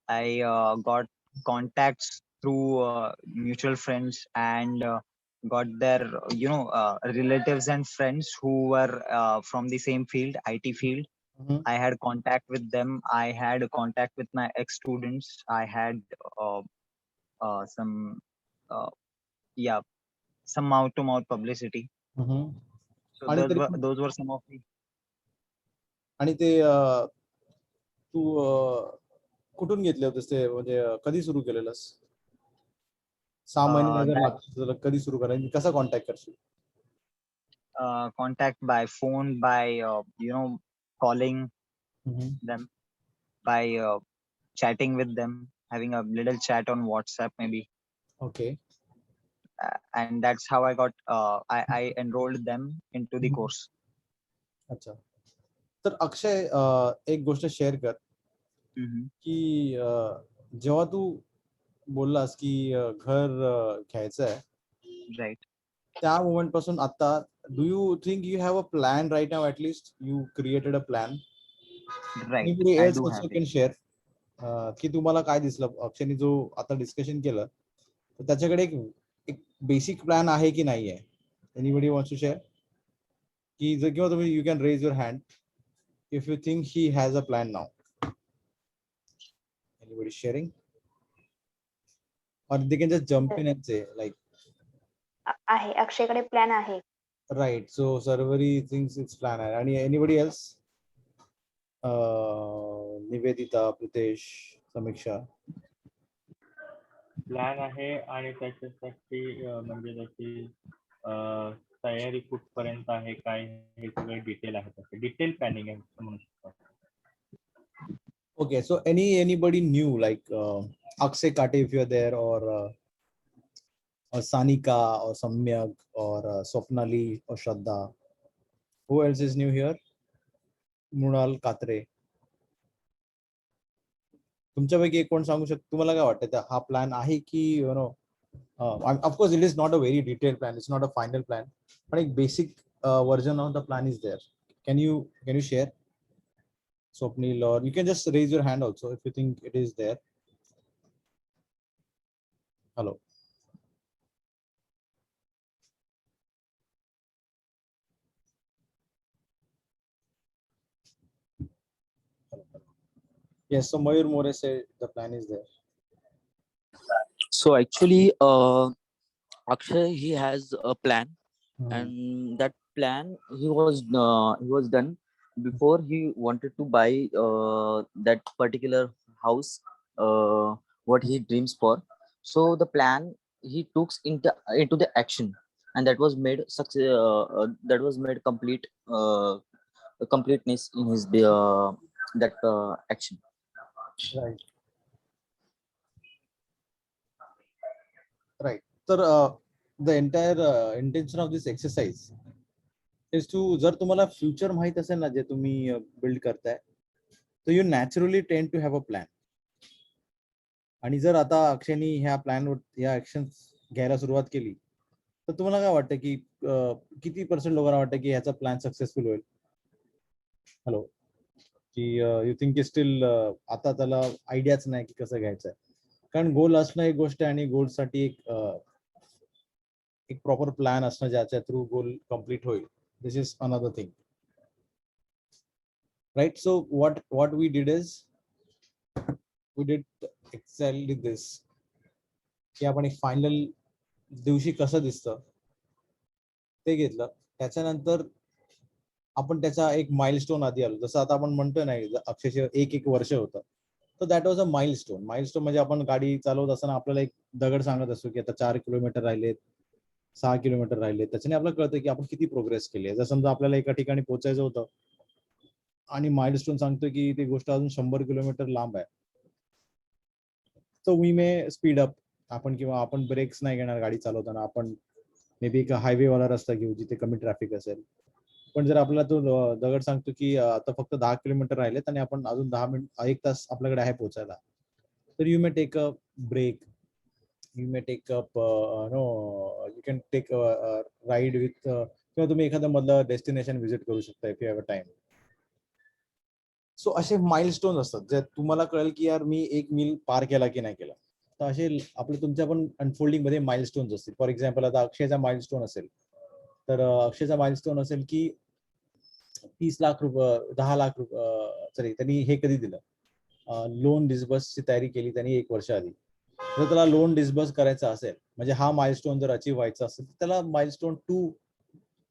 Speaker 7: I got contacts through mutual friends and got their relatives and friends who were from the same field, IT field. I had contact with them. I had contact with my ex-students. I had some some mouth-to-mouth publicity. So those were some of the.
Speaker 1: आणि ते तू कुठून घेतले होतेस ते? म्हणजे कधी सुरू केलेलंस? 6 महिने जर लागतील कधी सुरू करायचं? कसा कॉन्टॅक्ट करशील?
Speaker 7: Contact by phone, by calling them, by chatting with them, having a little chat on WhatsApp maybe.
Speaker 1: Okay.
Speaker 7: And that's how I got I enrolled them into the course.
Speaker 1: अच्छा. तर अक्षय, एक गोष्ट शेअर कर की जेव्हा तू बोललास की घर घ्यायचं आहे,
Speaker 7: Right.
Speaker 1: त्या मोमेंट पासून आता do you think you have a plan right now? At least you created a plan?
Speaker 7: Right.
Speaker 1: Anybody
Speaker 7: I
Speaker 1: else
Speaker 7: do
Speaker 1: also
Speaker 7: have
Speaker 1: can
Speaker 7: it.
Speaker 1: share की तुम्हाला काय दिसलं अक्षयने जो आता डिस्कशन केलं तर त्याच्याकडे एक बेसिक प्लॅन आहे की नाही आहे? Anybody wants to share? की जर किंवा तुम्ही you can raise your hand if you think he has a plan now. Anybody sharing? Or they can just jump in and say like.
Speaker 2: आहे, अक्षयकडे प्लॅन आहे.
Speaker 1: Right. So Sarvari thinks it's plan. And anybody else? Nivedita, Pritesh, Samiksha.
Speaker 4: Plan आहे आणि त्याच्यासाठी म्हणजे त्याची तयारी कुठपर्यंत आहे काय हे सगळे डिटेल आहे. त्याचे डिटेल प्लॅनिंग आहे म्हणू शकतो.
Speaker 1: Okay, so anybody new like Akshay Kate if you're there, or Sanika or Samyak or Swapnali or Shraddha. Who else is new here? Mrunal Katre. तुमच्यापैकी एक कोण सांगू शकतो? तुम्हाला काय वाटतं हा प्लॅन आहे की of course it is not a very detailed plan, it's not a final plan, but a basic version of the plan is there. Can you share, Swapnil, or you can just raise your hand also if you think it is there. Hello. Yes, so Mayur More said the plan is there.
Speaker 8: So actually, Akshay, he has a plan,
Speaker 1: Hmm.
Speaker 8: and that plan he was done before he wanted to buy that particular house, what he dreams for. So the plan he took into the action, and that was made success. That was made completeness in his that action.
Speaker 1: Right. Right. तर the entire intention of this exercise is to, जर तुम्हाला future माहित असेल ना जे तुम्ही build करताय, तर यू नॅचरली टेंड टू हॅव अ प्लॅन. आणि जर आता अक्षयनी ह्या प्लॅनवर ह्या ऍक्शन घ्यायला सुरुवात केली, तर तुम्हाला काय वाटतं की किती पर्सेंट लोकांना वाटतं की ह्याचा प्लॅन सक्सेसफुल होईल? हॅलो, की यू थिंक की स्टील आता त्याला आयडियाच नाही की कसं घ्यायचं आहे? कारण गोल असणं एक गोष्ट आहे आणि गोलसाठी एक प्रॉपर प्लॅन असणं ज्याच्या थ्रू गोल कम्प्लीट होईल, this is another thing, right? So what we did is we did exactly this, की आपण एक फायनल दिवशी कसं दिसतं ते घेतलं. त्याच्यानंतर आपण त्याचा एक माइलस्टोन आधी आलो, जसं आता आपण म्हणतोय ना अक्षरशः एक वर्ष होतं, तर that was a milestone. Milestone म्हणजे आपण गाडी चालवत असताना आपल्याला एक दगड सांगत असतो की आता 4 किलोमीटर राहिलेत, 6 किलोमीटर राहिले. त्याच्याने आपल्याला कळतं की आपण किती प्रोग्रेस केली आहे. जर समजा आपल्याला एका ठिकाणी पोहोचायचं होतं आणि माइलस्टोन सांगतोय की ती गोष्ट अजून 100 किलोमीटर लांब आहे, तर वी मे स्पीड अप आपण, किंवा आपण ब्रेक्स नाही घेणार गाडी चालवताना. आपण मे बी एक हायवेवाला रस्ता घेऊ जिथे कमी ट्रॅफिक असेल. पण जर आपल्याला तो दगड सांगतो की आता फक्त 10 किलोमीटर राहिलेत आणि आपण अजून 10 मिनिट 1 तास आपल्याकडे आहे पोहोचायला, तर you may take a break, you may take up you can take ride with, किंवा तुम्ही एखादं मधलं डेस्टिनेशन व्हिजिट करू शकता if you have a time. So असे माइलस्टोन असतात जे तुम्हाला कळेल की यार मी 1 मील पार केला की नाही केला. तर असे आपले तुमच्या पण अनफोल्डिंग मध्ये माइलस्टोन्स असतील. फॉर एक्झाम्पल आता अक्षयचा माइलस्टोन असेल, तर अक्षयचा माइलस्टोन असेल की 30 लाख रुपये, 10 लाख रुपये, सॉरी त्यांनी हे कधी दिलं, लोन डिस्बर्सची तयारी केली त्यांनी 1 वर्ष आधी. जर त्याला लोन डिस्बर्स करायचा असेल, म्हणजे हा माइलस्टोन जर अचीव्ह व्हायचा असेल, तर त्याला माइलस्टोन 2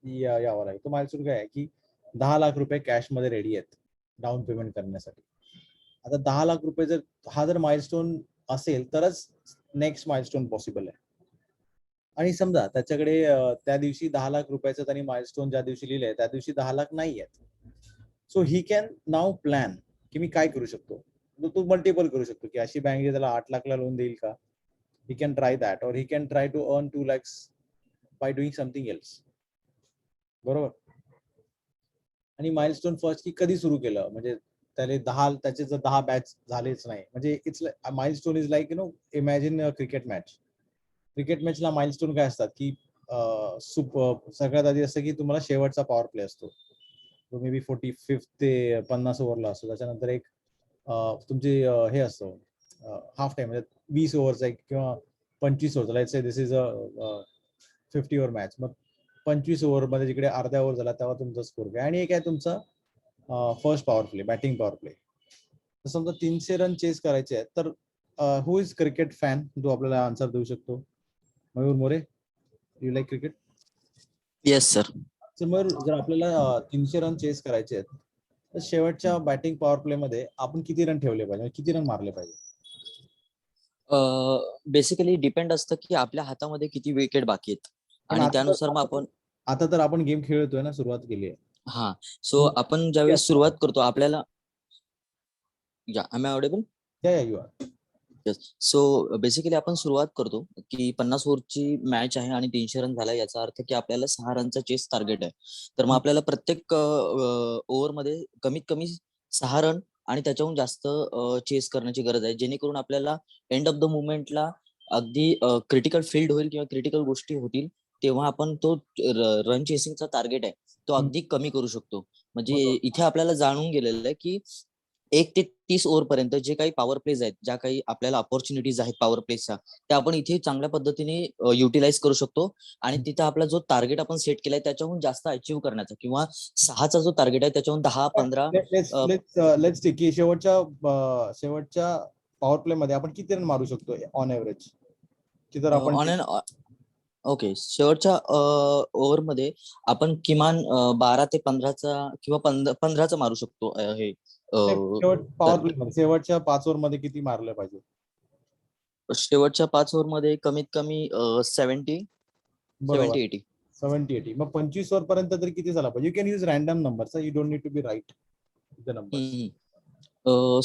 Speaker 1: यावं लागेल. तो माइलस्टोन काय आहे की 10 लाख रुपये कॅश मध्ये रेडी आहेत डाऊन पेमेंट करण्यासाठी. आता 10 लाख रुपये जर माइलस्टोन असेल तरच नेक्स्ट माइलस्टोन पॉसिबल आहे. आणि समजा त्याच्याकडे त्या दिवशी 10 लाख रुपयाचं त्यांनी माइलस्टोन ज्या दिवशी लिहिलंय त्या दिवशी 10 लाख नाही आहेत. So he can now plan की मी काय करू शकतो. तो मल्टिपल करू शकतो की अशी बँक त्याला 8 लाखला लोन देईल का, ही कॅन ट्राय दॅट, और he can try to earn 2 lakhs by doing something else. बरोबर? आणि माइलस्टोन फर्स्ट की कधी सुरू केलं, म्हणजे त्याचे जर 10 बॅच झालेच नाही, म्हणजे it's milestone is like imagine cricket match. Cricket मॅचला माइलस्टोन काय असतात की सगळ्यात आधी असं की तुम्हाला शेवटचा पॉवर प्ले असतो, तो मे बी 45 ते 50 ओव्हरला असतो. त्याच्यानंतर एक तुमची हे असतो हाफ टाइम, म्हणजे 20 ओव्हरचा एक किंवा 25 ओव्हरचा. Let's say this is a 50 over match. मग 25 ओव्हर मध्ये जिकडे अर्ध्या ओव्हर झाला तेव्हा तुमचा स्कोर काय, आणि एक आहे तुमचा first power play, batting power play. तर समजा 300 रन चेस करायचे आहेत, तर हु इज क्रिकेट फॅन, जो आपल्याला आन्सर देऊ शकतो? Mayur More, you like cricket?
Speaker 8: Yes sir.
Speaker 1: तर मयूर, जर आपल्याला 300 रन चेस करायचे आहेत, तर शेवटच्या बॅटिंग पॉवर प्ले मध्ये आपण किती रन ठेवले पाहिजे, किती रन मारले पाहिजे?
Speaker 8: बेसिकली डिपेंड असतं की आपल्या हातामध्ये किती विकेट बाकी आहेत,
Speaker 1: पण
Speaker 8: आणि त्यानुसार मग आपण
Speaker 1: आता तर आपण गेम खेळतोय ना, सुरुवात केली आहे.
Speaker 8: हा. सो आपण ज्यावेळेस सुरुवात करतो आपल्याला, yeah I am audible?
Speaker 1: Yeah you are.
Speaker 8: Yes. So basically आपण सुरुवात करतो की 50 ओव्हरची मॅच आहे आणि 300 रन झाला, याचा अर्थ की आपल्याला 6 रनचा चेस टार्गेट आहे. तर मग आपल्याला प्रत्येक ओव्हरमध्ये कमीत कमी 6 रन आणि त्याच्याहून जास्त चेस करण्याची गरज आहे, जेणेकरून आपल्याला एंड ऑफ द मुवमेंटला अगदी क्रिटिकल फील्ड होईल किंवा क्रिटिकल गोष्टी होतील, तेव्हा आपण तो रन चेसिंगचा टार्गेट आहे तो अगदी कमी करू शकतो. म्हणजे
Speaker 1: बरोबर.
Speaker 8: इथे आपल्याला जाणून गेलेलं आहे की 1 ते 30 ओव्हर पर्यंत जे काही पॉवर प्लेज आहेत, ज्या काही आपल्याला अपॉर्च्युनिटीज आहेत पॉवर प्लेजच्या, त्या आपण इथे चांगल्या पद्धतीने युटिलाइज करू शकतो आणि तिथं आपला जो टार्गेट आपण सेट केलाय त्याच्याहून जास्त अचीव्ह करण्याचा किंवा 6चा जो टार्गेट आहे त्याच्याहून 10-15
Speaker 1: लेट्स टेक की शेवटच्या पॉवर प्ले मध्ये आपण किती रन मारू शकतो ऑन एव्हरेज, की जर आपण
Speaker 8: ऑन अँड ओके. शेवटच्या ओव्हरमध्ये आपण किमान 12 ते 15चा किंवा 15चा मारू शकतो. हे
Speaker 1: शेवटच्या 5 ओव्हर मध्ये किती मारलं पाहिजे?
Speaker 8: शेवटच्या 5 ओव्हरमध्ये कमीत कमी 70
Speaker 1: बरोबर,
Speaker 8: 80.
Speaker 1: 70-80. मग 25 ओव्हर पर्यंत तरी किती झाला पाहिजे? You can use random numbers, you don't need to be right the numbers.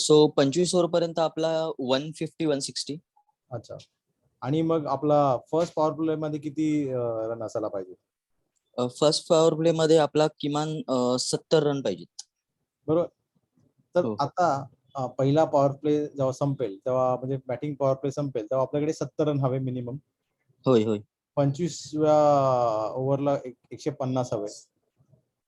Speaker 8: So 25 over पर्यंत आपला 150-160.
Speaker 1: अच्छा. आणि मग आपला फर्स्ट पॉवर प्ले मध्ये किती रन असायला पाहिजे?
Speaker 8: फर्स्ट पॉवर प्ले मध्ये आपला किमान 70 रन पाहिजेत.
Speaker 1: बरोबर. तर
Speaker 8: हो.
Speaker 1: आता पहिला पॉवर प्ले जेव्हा संपेल तेव्हा, म्हणजे बॅटिंग पॉवर प्ले संपेल तेव्हा आपल्याकडे 70 रन हवे मिनिमम.
Speaker 8: होय.
Speaker 1: 25व्या ओव्हरला 150 हवे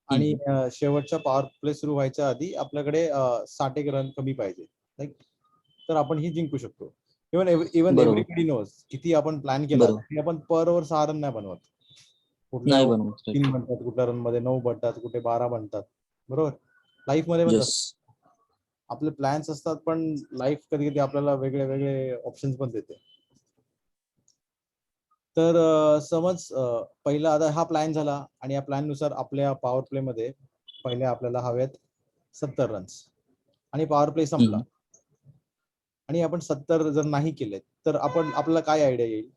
Speaker 1: आणि शेवटच्या पॉवर प्ले सुरू व्हायच्या आधी आपल्याकडे 60 रन कमी पाहिजे. राईट. तर आपण ही जिंकू शकतो. इव्हन
Speaker 8: बरोबर.
Speaker 1: एव्हरीबडी नोज किती आपण प्लॅन केला
Speaker 8: बरोबर.
Speaker 1: तरी आपण पर ओव्हर 6 रन नाही बनवत. कुठल्या
Speaker 8: नाही बनवत.
Speaker 1: 3 बनतात, कुठल्या रन मध्ये 9 बनतात, कुठे 12 बनतात. बरोबर. लाईफ मध्ये पण
Speaker 8: येस.
Speaker 1: आपले प्लॅन्स असतात, पण लाईफ कधी कधी आपल्याला वेगळे वेगळे ऑप्शन्स पण देते. तर समज पहिला आता हा प्लॅन झाला आणि या प्लॅन नुसार आपल्या पॉवर प्ले मध्ये पहिले आपल्याला हवेत 70 रन्स आणि पॉवर प्ले संपला आणि आपण 70 जर नाही केले तर आपल्याला काय आयडिया येईल?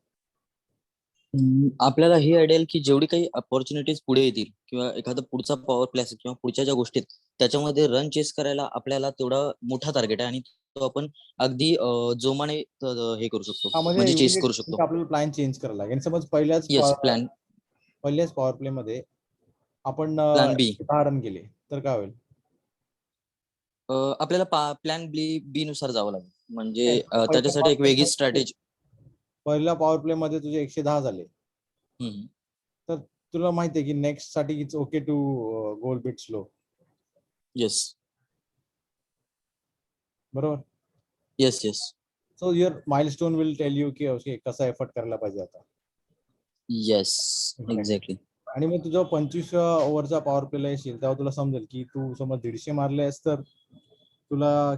Speaker 8: आपल्याला ही आयडिया येईल की जेवढी काही अपॉर्च्युनिटीज पुढे येतील किंवा एखादा पुढचा पॉवर प्ले असेल किंवा पुढच्या ज्या गोष्टीत त्याच्यामध्ये रन चेस करायला आपल्याला तेवढा मोठा टार्गेट आहे आणि तो आपण अगदी जोमाने हे करू शकतो, म्हणजे चेस करू शकतो.
Speaker 1: आपल्याला प्लॅन चेंज करायला लागेल. समज पहिल्याच पॉवर प्ले मध्ये आपण
Speaker 8: प्लॅन बी
Speaker 1: 10 रन केले तर काय होईल?
Speaker 8: आपल्याला प्लॅन बी नुसार जावं लागेल, म्हणजे त्याच्यासाठी एक वेगळी स्ट्रॅटेजी.
Speaker 1: पहिल्या पॉवर प्ले मध्ये तुझे 110 झाले तर तुला माहिती आहे की नेक्स्ट साठी it's okay to goal bit slow.
Speaker 8: Yes.
Speaker 1: बरोबर.
Speaker 8: Yes.
Speaker 1: So your milestone will tell you की ओके कसा एफर्ट करायला पाहिजे आता.
Speaker 8: Yes, exactly.
Speaker 1: आणि मग तुझ्या 25व्या ओव्हरचा पॉवर प्लेला येशील तेव्हा तुला समजेल की तू समज 150 मारले आहेस तर तुला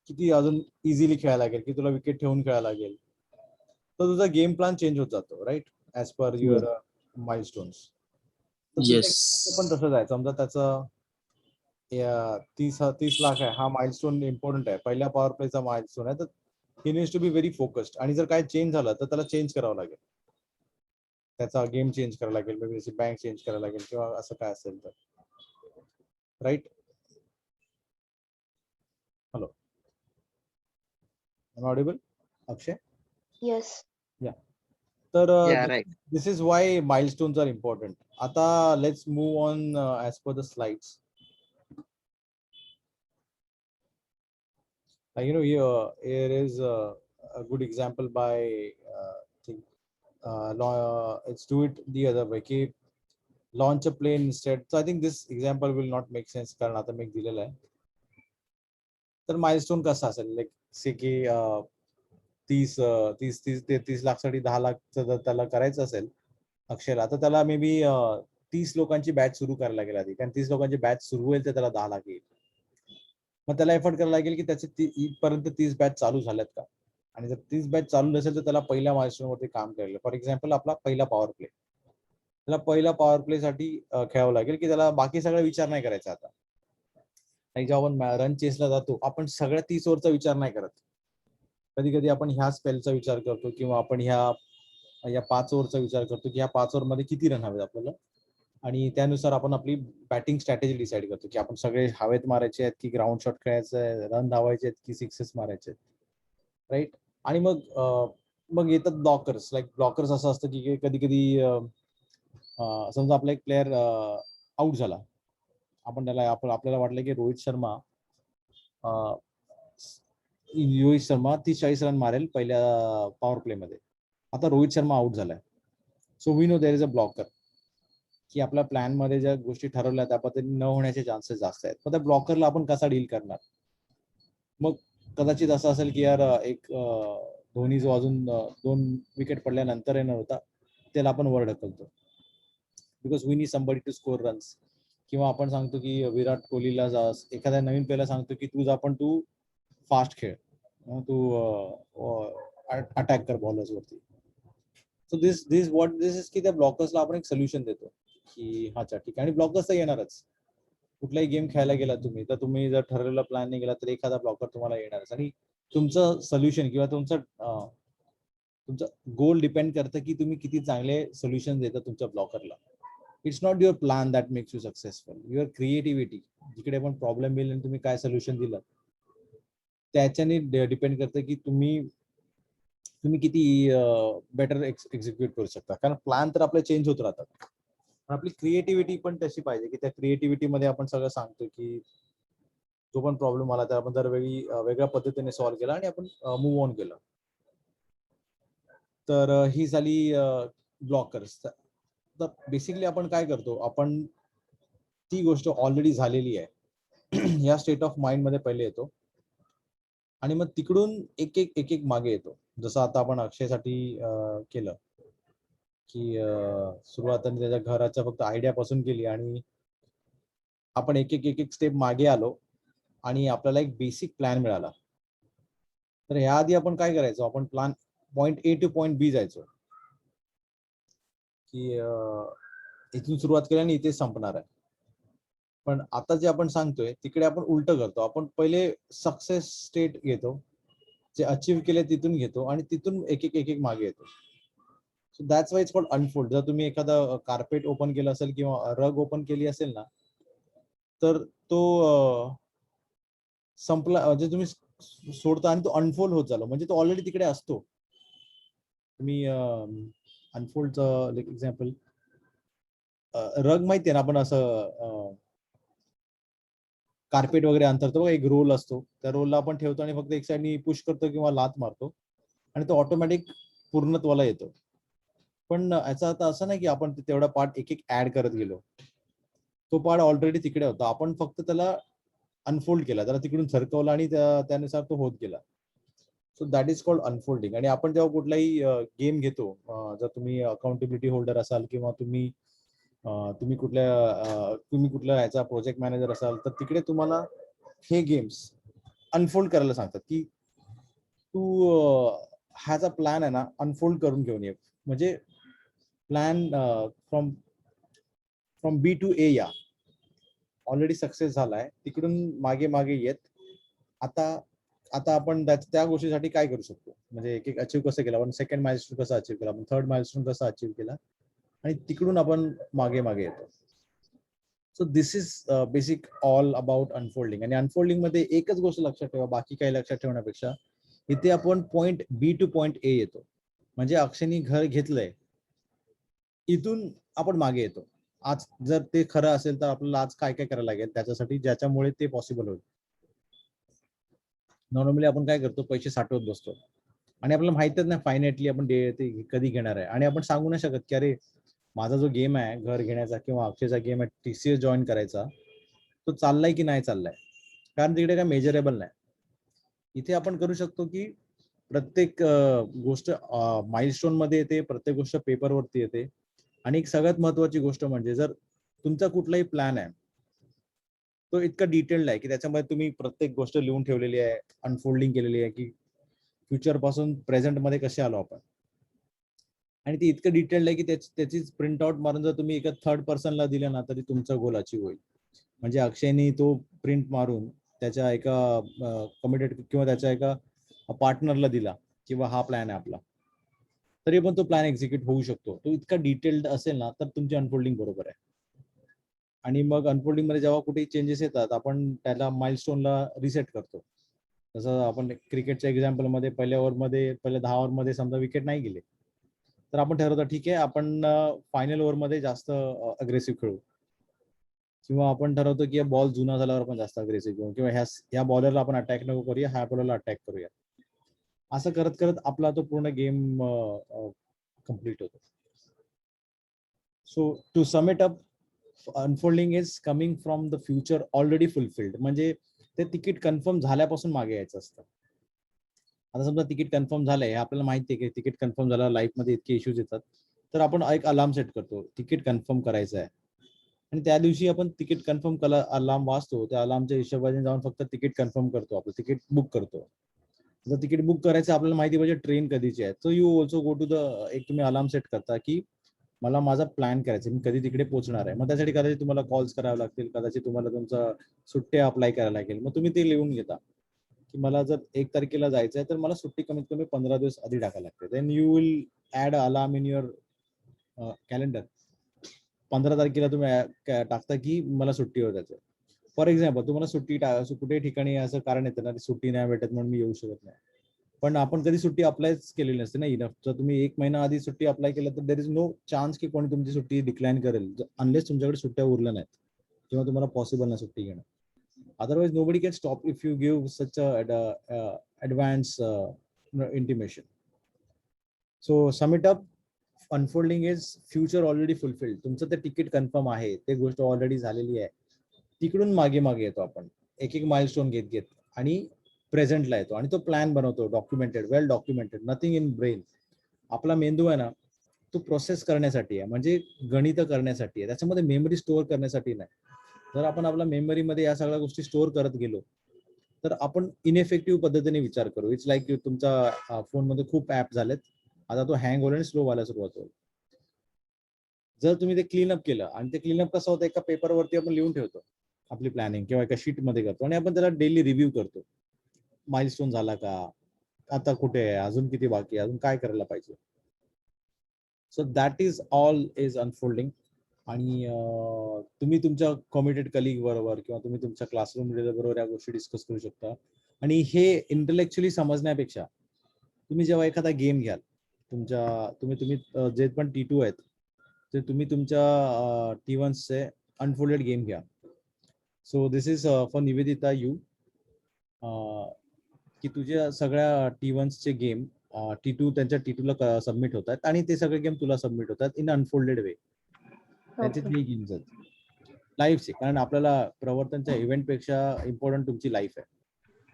Speaker 1: किती अजून इझिली खेळायला लागेल, की तुला विकेट ठेवून खेळायला लागेल. तर तुझा गेम प्लॅन चेंज होत जातो, right, as per your milestones.
Speaker 8: Yes.
Speaker 1: पण तसंच आहे. समजा त्याचं 30 लाख आहे, हा माइलस्टोन इम्पॉर्टंट आहे, पहिल्या पॉवर प्लेचा माइलस्टोन आहे, तर he needs to be very focused. आणि जर काय चेंज झालं तर त्याला चेंज करावं लागेल, त्याचा गेम चेंज करायला लागेल, वेगळी बँक चेंज करायला लागेल किंवा असं काय असेल तर. Right. Hello, audible Akshay?
Speaker 2: Yes.
Speaker 1: तर
Speaker 6: right.
Speaker 1: This is why milestones are important. आता let's move on as per the slides. Here is a good example by let's do it the other way. Ki launch a plane instead. So I think this example will not make sense कारण आता मी दिलेला आहे. तर milestone कसा असेल, like से की 30 लाखसाठी 10 लाखचं जर त्याला करायचं असेल अक्षयला, तर त्याला मे बी 30 लोकांची बॅच सुरू करायला लागेल आधी, कारण 30 लोकांची बॅच सुरू होईल तर त्याला 10 लाख येईल. मग त्याला एफर्ट करायला लागेल की त्याचे इथपर्यंत 30 बॅच चालू झाल्यात का, आणि जर 30 बॅच चालू नसेल तर त्याला पहिल्या माइलस्टोन वरती काम करायला. फॉर एक्झाम्पल आपला पहिला पॉवर प्ले, त्याला पहिला पॉवर प्ले साठी खेळावं लागेल की त्याला बाकी सगळा विचार नाही करायचा. आता जेव्हा आपण रन चेसला जातो आपण सगळ्या 30 ओव्हरचा विचार नाही करत. कधी कधी आपण ह्या स्पेलचा विचार करतो किंवा आपण ह्या 5 ओव्हरचा विचार करतो की ह्या 5 ओव्हर मध्ये किती रन हवेत आपल्याला, आणि त्यानुसार आपण आपली बॅटिंग स्ट्रॅटेजी डिसाईड करतो की आपण सगळे हवेत मारायचे आहेत की ग्राउंड शॉट खेळायचं आहे, रन धावायचे आहेत की सिक्सेस मारायचे आहेत. राईट. आणि मग येतात ब्लॉकर्स. लाईक ब्लॉकर्स असं असतं की कधी कधी समजा आपला एक प्लेअर आउट झाला, आपल्याला वाटलं की रोहित शर्मा 30-40 रन मारेल पहिल्या पॉवर प्ले मध्ये. आता रोहित शर्मा आउट झालाय, so we know there is a blocker. की आपल्या प्लॅन मध्ये ज्या गोष्टी ठरवल्या त्या पद्धतीने न होण्याचे चान्सेस जास्त आहेत. मग त्या ब्लॉकरला आपण कसा डील करणार? मग कदाचित असं असेल की यार एक धोनी जो अजून 2 विकेट पडल्यानंतर येणार होता त्याला आपण वर ढकलतो because we need somebody to score runs. किंवा आपण सांगतो की विराट कोहलीला एखाद्या नवीन प्लेयरला सांगतो की तू फास्ट खेळ, तू अटॅक कर बॉलर्स वरती. सो दिस इज की त्या ब्लॉकर्सला आपण एक सोल्युशन देतो की अच्छा ठीक आहे. आणि ब्लॉकर्स तर येणारच. कुठलाही गेम खेळायला गेला तुम्ही तर तुम्ही जर ठरलेला प्लॅन नाही गेला तर एखादा ब्लॉकर तुम्हाला येणारच. आणि तुमचं सोल्युशन किंवा तुमचं गोल डिपेंड करतं की तुम्ही किती चांगले सोल्युशन देता तुमच्या ब्लॉकरला. It's not your plan that makes you successful, your creativity. जिकडे पण प्रॉब्लेम येईल आणि तुम्ही काय सोल्युशन दिलं त्याच्याने डिपेंड करतं की तुम्ही किती बेटर एक्झिक्यूट करू शकता. कारण प्लॅन तर आपले चेंज होत राहतात, पण आपली क्रिएटिव्हिटी पण तशी पाहिजे की त्या क्रिएटिव्हिटी मध्ये आपण सगळं सांगतो की जो पण प्रॉब्लेम आला तर आपण जर वेगळ्या पद्धतीने सॉल्व्ह केला आणि आपण मूव्ह ऑन केलं. तर ही झाली ब्लॉकर्स. तर बेसिकली आपण काय करतो, आपण ती गोष्ट ऑलरेडी झालेली आहे या स्टेट ऑफ माइंड मध्ये पहिले येतो आणि मग तिकडून एक एक मागे येतो. जसं आता आपण अक्षयसाठी केलं की सुरुवातीला त्याच्या घराच्या फक्त आयडिया पासून केली आणि आपण एक एक स्टेप मागे आलो आणि आपल्याला एक बेसिक प्लॅन मिळाला. तर ह्याआधी आपण काय करायचो, आपण plan point A to point B जायचो की इथून सुरुवात केली आणि इथे संपणार आहे. पण आता जे आपण सांगतोय तिकडे आपण उलट करतो. आपण पहिले सक्सेस स्टेट घेतो, जे अचीव्ह केले तिथून घेतो आणि तिथून एक एक मागे येतो. So that's why it's called unfold. जर तुम्ही एखादा कार्पेट ओपन केलं असेल किंवा रग ओपन केली असेल ना तर तो संपला म्हणजे तुम्ही सोडता आणि तो अनफोल्ड होत झाला म्हणजे तो ऑलरेडी तिकडे असतो. तुम्ही अनफोल्डचं एक्झाम्पल, रग माहिती आहे ना, आपण असं कार्पेट वगैरे अंतरतो बघा, एक रोल असतो, त्या रोलला आपण ठेवतो आणि फक्त एक साईडनी पुश करतो किंवा लात मारतो आणि तो ऑटोमॅटिक पूर्णत्वाला येतो. पण याचा अर्थ असं नाही की आपण तेवढा पार्ट एक ऍड करत गेलो. तो पार्ट ऑलरेडी तिकडे होता, आपण फक्त त्याला अनफोल्ड केला, त्याला तिकडून सरकवला आणि त्यानुसार तो होत गेला. So that is called unfolding. आणि आपण जेव्हा कुठलाही गेम घेतो, जर तुम्ही अकाउंटेबिलिटी होल्डर असाल किंवा तुम्ही कुठल्या याचा प्रोजेक्ट मॅनेजर असाल तर तिकडे तुम्हाला हे गेम्स अनफोल्ड करायला सांगतात की तू ह्याचा प्लॅन आहे ना अनफोल्ड करून घेऊन ये. म्हणजे प्लॅन फ्रॉम बी टू ए या ऑलरेडी सक्सेस झालाय, तिकडून मागे येत. आता आपण त्या गोष्टीसाठी काय करू शकतो, म्हणजे एक अचीव्ह कसं केलं आपण, सेकंड माइलस्टोन कसं अचीव्ह केला आपण, थर्ड माइलस्टोन कसं अचीव्ह केला आणि तिकडून आपण मागे येतो. So this is basic all about unfolding. आणि अनफोल्डिंग मध्ये एकच गोष्ट लक्षात ठेवा, बाकी काही लक्षात ठेवण्यापेक्षा इथे आपण point B to point A येतो. म्हणजे अक्षयनी घर घेतलंय, इथून आपण मागे येतो. आज जर ते खरं असेल तर आपल्याला आज काय काय करायला लागेल त्याच्यासाठी, ज्याच्यामुळे ते पॉसिबल होईल. नॉर्मली आपण काय करतो, पैसे साठवत बसतो आणि आपल्याला माहितच नाही फायनाइटली आपण ते कधी घेणार आहे. आणि आपण सांगू नाही शकत की अरे माझा जो गेम आहे घर घेण्याचा किंवा अक्षयचा गेम आहे TCS जॉईन करायचा, तो चाललाय की नाही चाललाय, कारण तिकडे काय मेजरेबल नाही. इथे आपण करू शकतो की प्रत्येक गोष्ट माइलस्टोन मध्ये येते, प्रत्येक गोष्ट पेपरवरती येते. आणि एक सगळ्यात महत्वाची गोष्ट म्हणजे जर तुमचा कुठलाही प्लॅन आहे तो इतका डिटेल्ड आहे की त्याच्यामध्ये तुम्ही प्रत्येक गोष्ट लिहून ठेवलेली आहे, अनफोल्डिंग केलेली आहे की फ्युचर पासून प्रेझेंट मध्ये कसे आलो आपण. आणि ती इतकं डिटेल्ड आहे की त्याचीच प्रिंट आउट मारून जर तुम्ही एका थर्ड पर्सनला दिलं ना तरी तुमचा गोल अचीव्ह होईल. म्हणजे अक्षयनी तो प्रिंट मारून त्याच्या एका कमिटेड किंवा त्याच्या एका पार्टनरला दिला किंवा हा प्लॅन आहे आपला, तरी पण तो प्लॅन एक्झिक्यूट होऊ शकतो. तो इतका डिटेल्ड असेल ना तर तुमची अनफोल्डिंग बरोबर आहे. आणि मग अनफोल्डिंग मध्ये जेव्हा कुठे चेंजेस येतात आपण त्याला माइलस्टोनला रिसेट करतो. जसं आपण क्रिकेटच्या एक्झाम्पल मध्ये पहिल्या 10 ओव्हरमध्ये समजा विकेट नाही गेले तर आपण ठरवतो ठीक आहे आपण फायनल ओव्हरमध्ये जास्त अग्रेसिव्ह खेळू, किंवा आपण ठरवतो की बॉल जुना झाल्यावर आपण जास्त अग्रेसिव्ह घेऊ, किंवा ह्या बॉलरला आपण अटॅक नको करूया, ह्या बॉलरला अटॅक करूया. असं करत करत आपला तो पूर्ण गेम कम्प्लीट होतो. So to sum it up, unfolding is coming from the future already fulfilled. म्हणजे ते तिकीट कन्फर्म झाल्यापासून मागे यायचं असतं. आता समजा तिकीट कन्फर्म झालंय, हे आपल्याला माहिती आहे की तिकीट कन्फर्म झालं, लाईफमध्ये इतके इश्यूज येतात, तर आपण एक अलार्म सेट करतो, तिकीट कन्फर्म करायचं आहे, आणि त्या दिवशी आपण तिकीट कन्फर्म अलार्म वाजतो, त्या अलार्मच्या हिशोबाने जाऊन फक्त तिकीट कन्फर्म करतो, आपलं तिकीट बुक करतो. जर तिकीट बुक करायचं आपल्याला माहिती पाहिजे ट्रेन कधीची आहे, so you also go to the, एक तुम्ही अलार्म सेट करता की मला माझा प्लॅन करायचा, मी कधी तिकडे पोहोचणार आहे. मग त्यासाठी कदाचित तुम्हाला कॉल्स करावे लागतील, कदाचित तुम्हाला तुमचा सुट्ट्या अप्लाय करायला लागेल. मग तुम्ही ते लिहून घेता की मला जर 1 तारखेला जायचं आहे, तर मला सुट्टी कमीत कमी 15 दिवस आधी टाकायला लागते. Then you will add alarm in your calendar. 15 तारखेला तुम्ही टाकता की मला सुट्टीवर जायचं. फॉर एक्झाम्पल तुम्हाला सुट्टी कुठे ठिकाणी असं कारण येतं ना, सुट्टी नाही भेटत म्हणून मी येऊ शकत नाही, पण आपण कधी सुट्टी अप्लायच केलेली नसते ना इनफ. जर तुम्ही 1 महिना आधी सुट्टी अप्लाय केलं तर देर इज नो चान्स की कोणी तुमची सुट्टी डिक्लाइन करेल, अनलेस तुमच्याकडे सुट्ट्या उरल्या नाहीत किंवा तुम्हाला पॉसिबल नाही सुट्टी घेणं. Otherwise, nobody can stop if you give such a advance intimation. So sum it up, unfolding is future already fulfilled. तुमचं ते तिकीट कन्फर्म आहे, ते गोष्ट ऑलरेडी झालेली आहे. तिकडून मागे मागे येतो आपण, एक एक माइलस्टोन घेत घेत, आणि प्रेझेंटला येतो, आणि तो प्लॅन बनवतो, documented, well documented, nothing in brain. आपला मेंदू आहे ना, तो प्रोसेस करण्यासाठी आहे, म्हणजे गणित करण्यासाठी आहे, त्याच्यामध्ये मेमरी स्टोअर करण्यासाठी नाही. जर आपण आपल्या मेमरीमध्ये या सगळ्या गोष्टी स्टोअर करत गेलो तर आपण इनइफेक्टिव्ह पद्धतीने विचार करू. इट्स लाईक तुमचा फोनमध्ये खूप ऍप झालेत, आता तो हँग होईल आणि स्लो व्हायला सुरुवात होईल. जर तुम्ही ते क्लीनअप केलं, आणि ते क्लीनअप कसं होतं, एका पेपरवरती आपण लिहून ठेवतो आपली प्लॅनिंग, किंवा एका शीटमध्ये करतो, आणि आपण त्याला डेली रिव्ह्यू करतो. माइलस्टोन झाला का, आता कुठे आहे, अजून किती बाकी आहे, अजून काय करायला पाहिजे. So that is all is unfolding. आणि तुम्ही तुमच्या कमिटेड कलिग बरोबर किंवा तुम्ही तुमच्या क्लासरूम लीडर बरोबर या गोष्टी डिस्कस करू शकता. आणि हे इंटेलेक्च्युअली समजण्यापेक्षा तुम्ही जेव्हा एखादा गेम घ्याल, तुम्ही जे पण T2 आहेत ते तुम्ही तुमच्या T1चे अनफोल्डेड गेम घ्या. So this is for Nivedita you, की तुझ्या सगळ्या T1चे गेम T2 त्यांच्या T2ला सबमिट होतात, आणि ते सगळे गेम तुला सबमिट होतात इन अनफोल्डेड वे. त्यांचे 3 गेम्स आहेत लाईफचे, कारण आपल्याला प्रवर्तनच्या इव्हेंट पेक्षा इम्पॉर्टंट तुमची लाईफ आहे.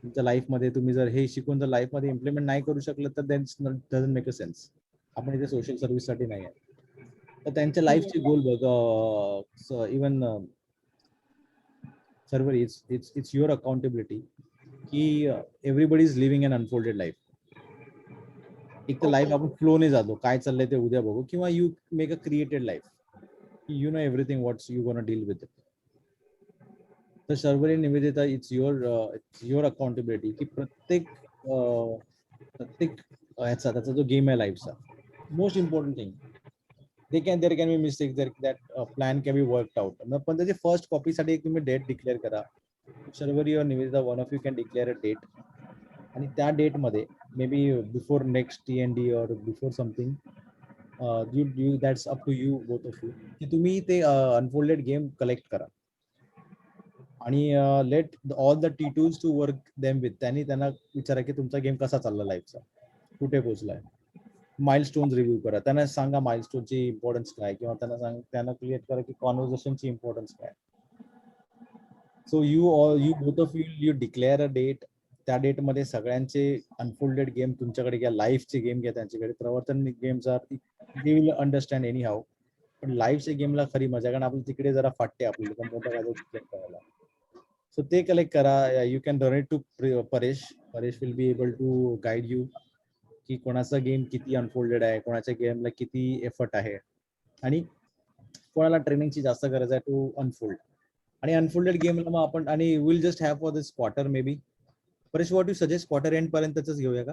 Speaker 1: तुमच्या लाईफमध्ये तुम्ही जर हे शिकून जर लाईफमध्ये इम्प्लिमेंट नाही करू शकलं तर then doesn't make a sense. आपण इथे सोशल सर्व्हिससाठी नाही आहे. तर त्यांच्या लाईफचे गोल बघ, even Sarvar it's your accountability की everybody is living an unfolded life. एक तर लाईफ आपण फ्लोने जातो, काय चाललंय ते उद्या बघू, किंवा you make a created life, you know everything what's you gonna deal with it. तर Sharvari Nivedita, it's your accountability की प्रत्येक ह्याचा त्याचा जो गेम आहे लाईफचा, most important thing, there can be mistake, that plan can be worked out. पण त्याची फर्स्ट कॉपीसाठी एक तुम्ही डेट डिक्लेअर करा. सर्वरी और Nivedita, one of you can declare a date, आणि त्या डेटमध्ये maybe before next TND और before something, that's up to you, both of you, की तुम्ही ते अनफोल्डेड गेम कलेक्ट करा, आणि let all the T2s to work them with. त्यांना विचारा की तुमचा गेम कसा चालला, लाईफचा कुठे पोहोचलाय. माइलस्टोन्स रिव्ह्यू करा, त्यांना सांगा माइलस्टोनची इम्पॉर्टन्स काय, किंवा त्यांना क्लिअर करा की कॉन्व्हर्सेशनची इम्पॉर्टन्स काय. So you both of you declare a date. त्या डेटमध्ये सगळ्यांचे अनफोल्डेड गेम तुमच्याकडे घ्या, लाईफचे गेम घ्या त्यांच्याकडे. प्रवर्तन games are they will understand anyhow, पण लाईफचे गेमला खरी मजा, कारण आपण तिकडे जरा फाटते आपल्याला मोठा काय करायला. सो ते कलेक्ट करा. You can donate to Paresh will be able to guide you की कोणाचा गेम किती अनफोल्डेड आहे, कोणाच्या गेमला किती एफर्ट आहे, आणि कोणाला ट्रेनिंगची जास्त गरज आहे टू अनफोल्ड. आणि अनफोल्डेड गेमला मग आपण, आणि will just have for this quarter may be. Paresh, what you suggest, quarter end पर्यंतच घेऊया का?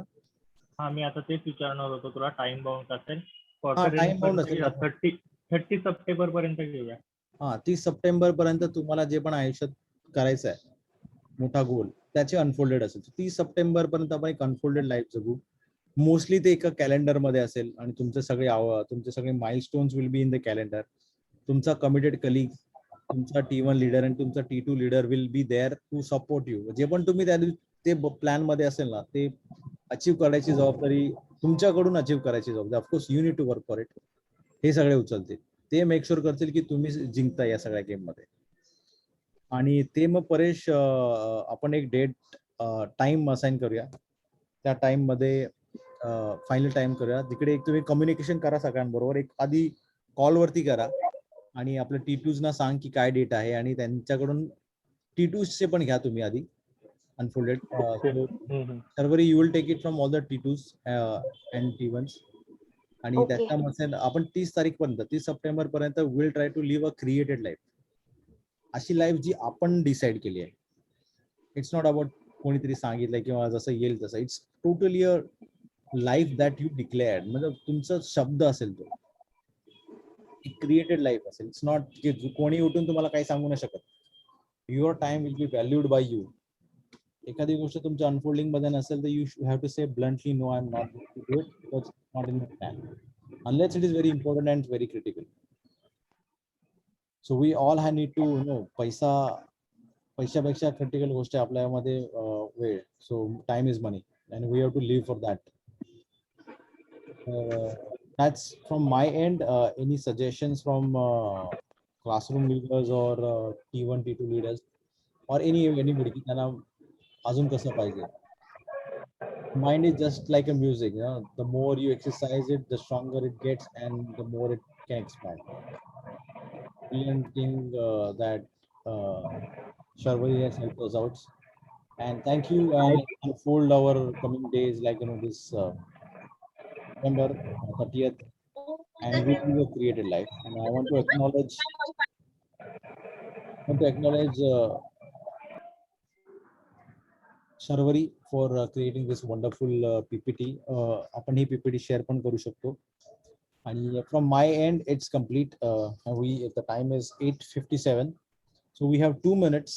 Speaker 4: हा, मी आता तेच विचारणार होतो तुला, टाइम बाउंड असेल,
Speaker 1: time bound असेल.
Speaker 4: 30 सप्टेंबर पर्यंत घेऊया.
Speaker 1: 30 सप्टेंबर पर्यंत तुम्हाला जे पण आयुष्यात करायचं आहे, मोठा गोल, त्याचे अनफोल्डेड असेल. 30 सप्टेंबर पर्यंत आपण एक अनफोल्डेड लाईफ जगू. मोस्टली ते एका कॅलेंडर मध्ये असेल, आणि तुमचे सगळे milestones will be in the calendar. तुमचा कमिटेड कलिग, तुमचा T1 लीडर आणि तुमचा T2 leader will be there to support you. जे पण तुम्ही ते प्लॅन मध्ये असेल ना, ते अचीव्ह करायची जबाबदारी तुमच्याकडून, अचीव्ह करायची जबाबदारी of course you need to work for it, हे सगळे उचलतील. ते मेक शुअर करतील की तुम्ही जिंकता या सगळ्या गेम मध्ये. आणि ते मग परेश आपण एक डेट टाइम असाइन करूया. त्या टाइम मध्ये फायनल टाइम करूया. तिकडे एक तुम्ही कम्युनिकेशन करा सगळ्यांबरोबर. एक आधी कॉल वरती करा आणि आपल्या T2s ना सांग की काय डेट आहे आणि त्यांच्याकडून T2s चे पण घ्या तुम्ही आधी unfolded. Sharvari you will take it from all the T2s and T1s. आणि
Speaker 2: Okay.
Speaker 1: त्याच्यामध्ये आपण 30 सप्टेंबर पर्यंत will try to live a created life. अशी लाईफ जी आपण डिसाईड केली आहे. इट्स नॉट अबाउट कोणीतरी सांगितलंय किंवा जसं येईल तसं. It's totally a life that you declared. म्हणजे तुमचा शब्द असेल तो क्रिएटेड लाईफ असेल. इट्स नॉट की कोणी उठून तुम्हाला काही सांगू नाही शकत. Your time will be valued by you. एखादी गोष्ट तुमच्या अनफोल्डिंग मध्ये नसेल तर you have to say bluntly no I am not to do it because not in my plan unless it is very important and very critical. So we all have need to know पैशापेक्षा critical गोष्ट आपल्यामध्ये वेळ. So time is money and we have to live for that. That's from my end. Any suggestions from classroom leaders or T1, T2 leaders or anybody की त्यांना अजून कसं पाहिजे? Mind is just like a music, you know. The more you exercise it, the stronger it gets and the more it can expand. Brilliant thing that Sharvari has helped us out. And thank you. And let's unfold our coming days like this September 30th. And we live a created life. And I want to acknowledge Sharvari for creating this wonderful PPT. आपण ही PPT share पण करू शकतो. आणि from my end it's complete. The time is 8:57. So we have 2 minutes.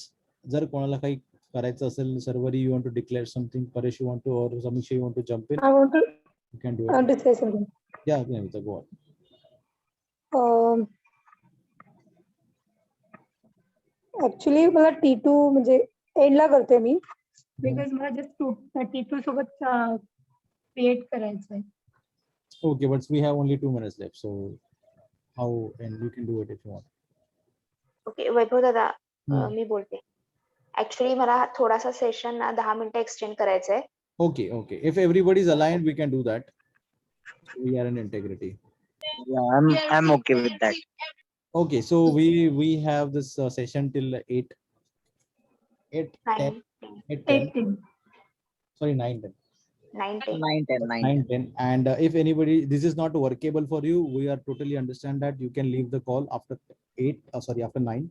Speaker 1: जर कोणाला काही करायचं असेल, Sharvari, you want to declare something? Paresh, you want to, or Samisha, you want to jump in?
Speaker 9: I want to
Speaker 1: You can do it.
Speaker 9: discuss something.
Speaker 1: Yeah, Namita, go on.
Speaker 9: Actually मला T2 म्हणजे एंडला करते me because मला just T2 सोबत create करायचंय.
Speaker 1: Okay, but we have only 2 minutes left. So how, and you can do it if you want.
Speaker 2: Okay Vaibhav दादा मी बोलते. ऍक्च्युली मला थोडासा सेशन ना 10 मिनिटं एक्सटेंड करायचंय.
Speaker 1: Okay. If everybody is aligned, we can do that. We are in integrity.
Speaker 7: Yeah, I'm okay with that.
Speaker 1: Okay, so we have this session till 8, 10.
Speaker 9: 18.
Speaker 1: Sorry, 9, 10.
Speaker 2: 9, 10.
Speaker 7: 9, 10.
Speaker 1: And if anybody, this is not workable for you, we are totally understand that. You can leave the call after 9.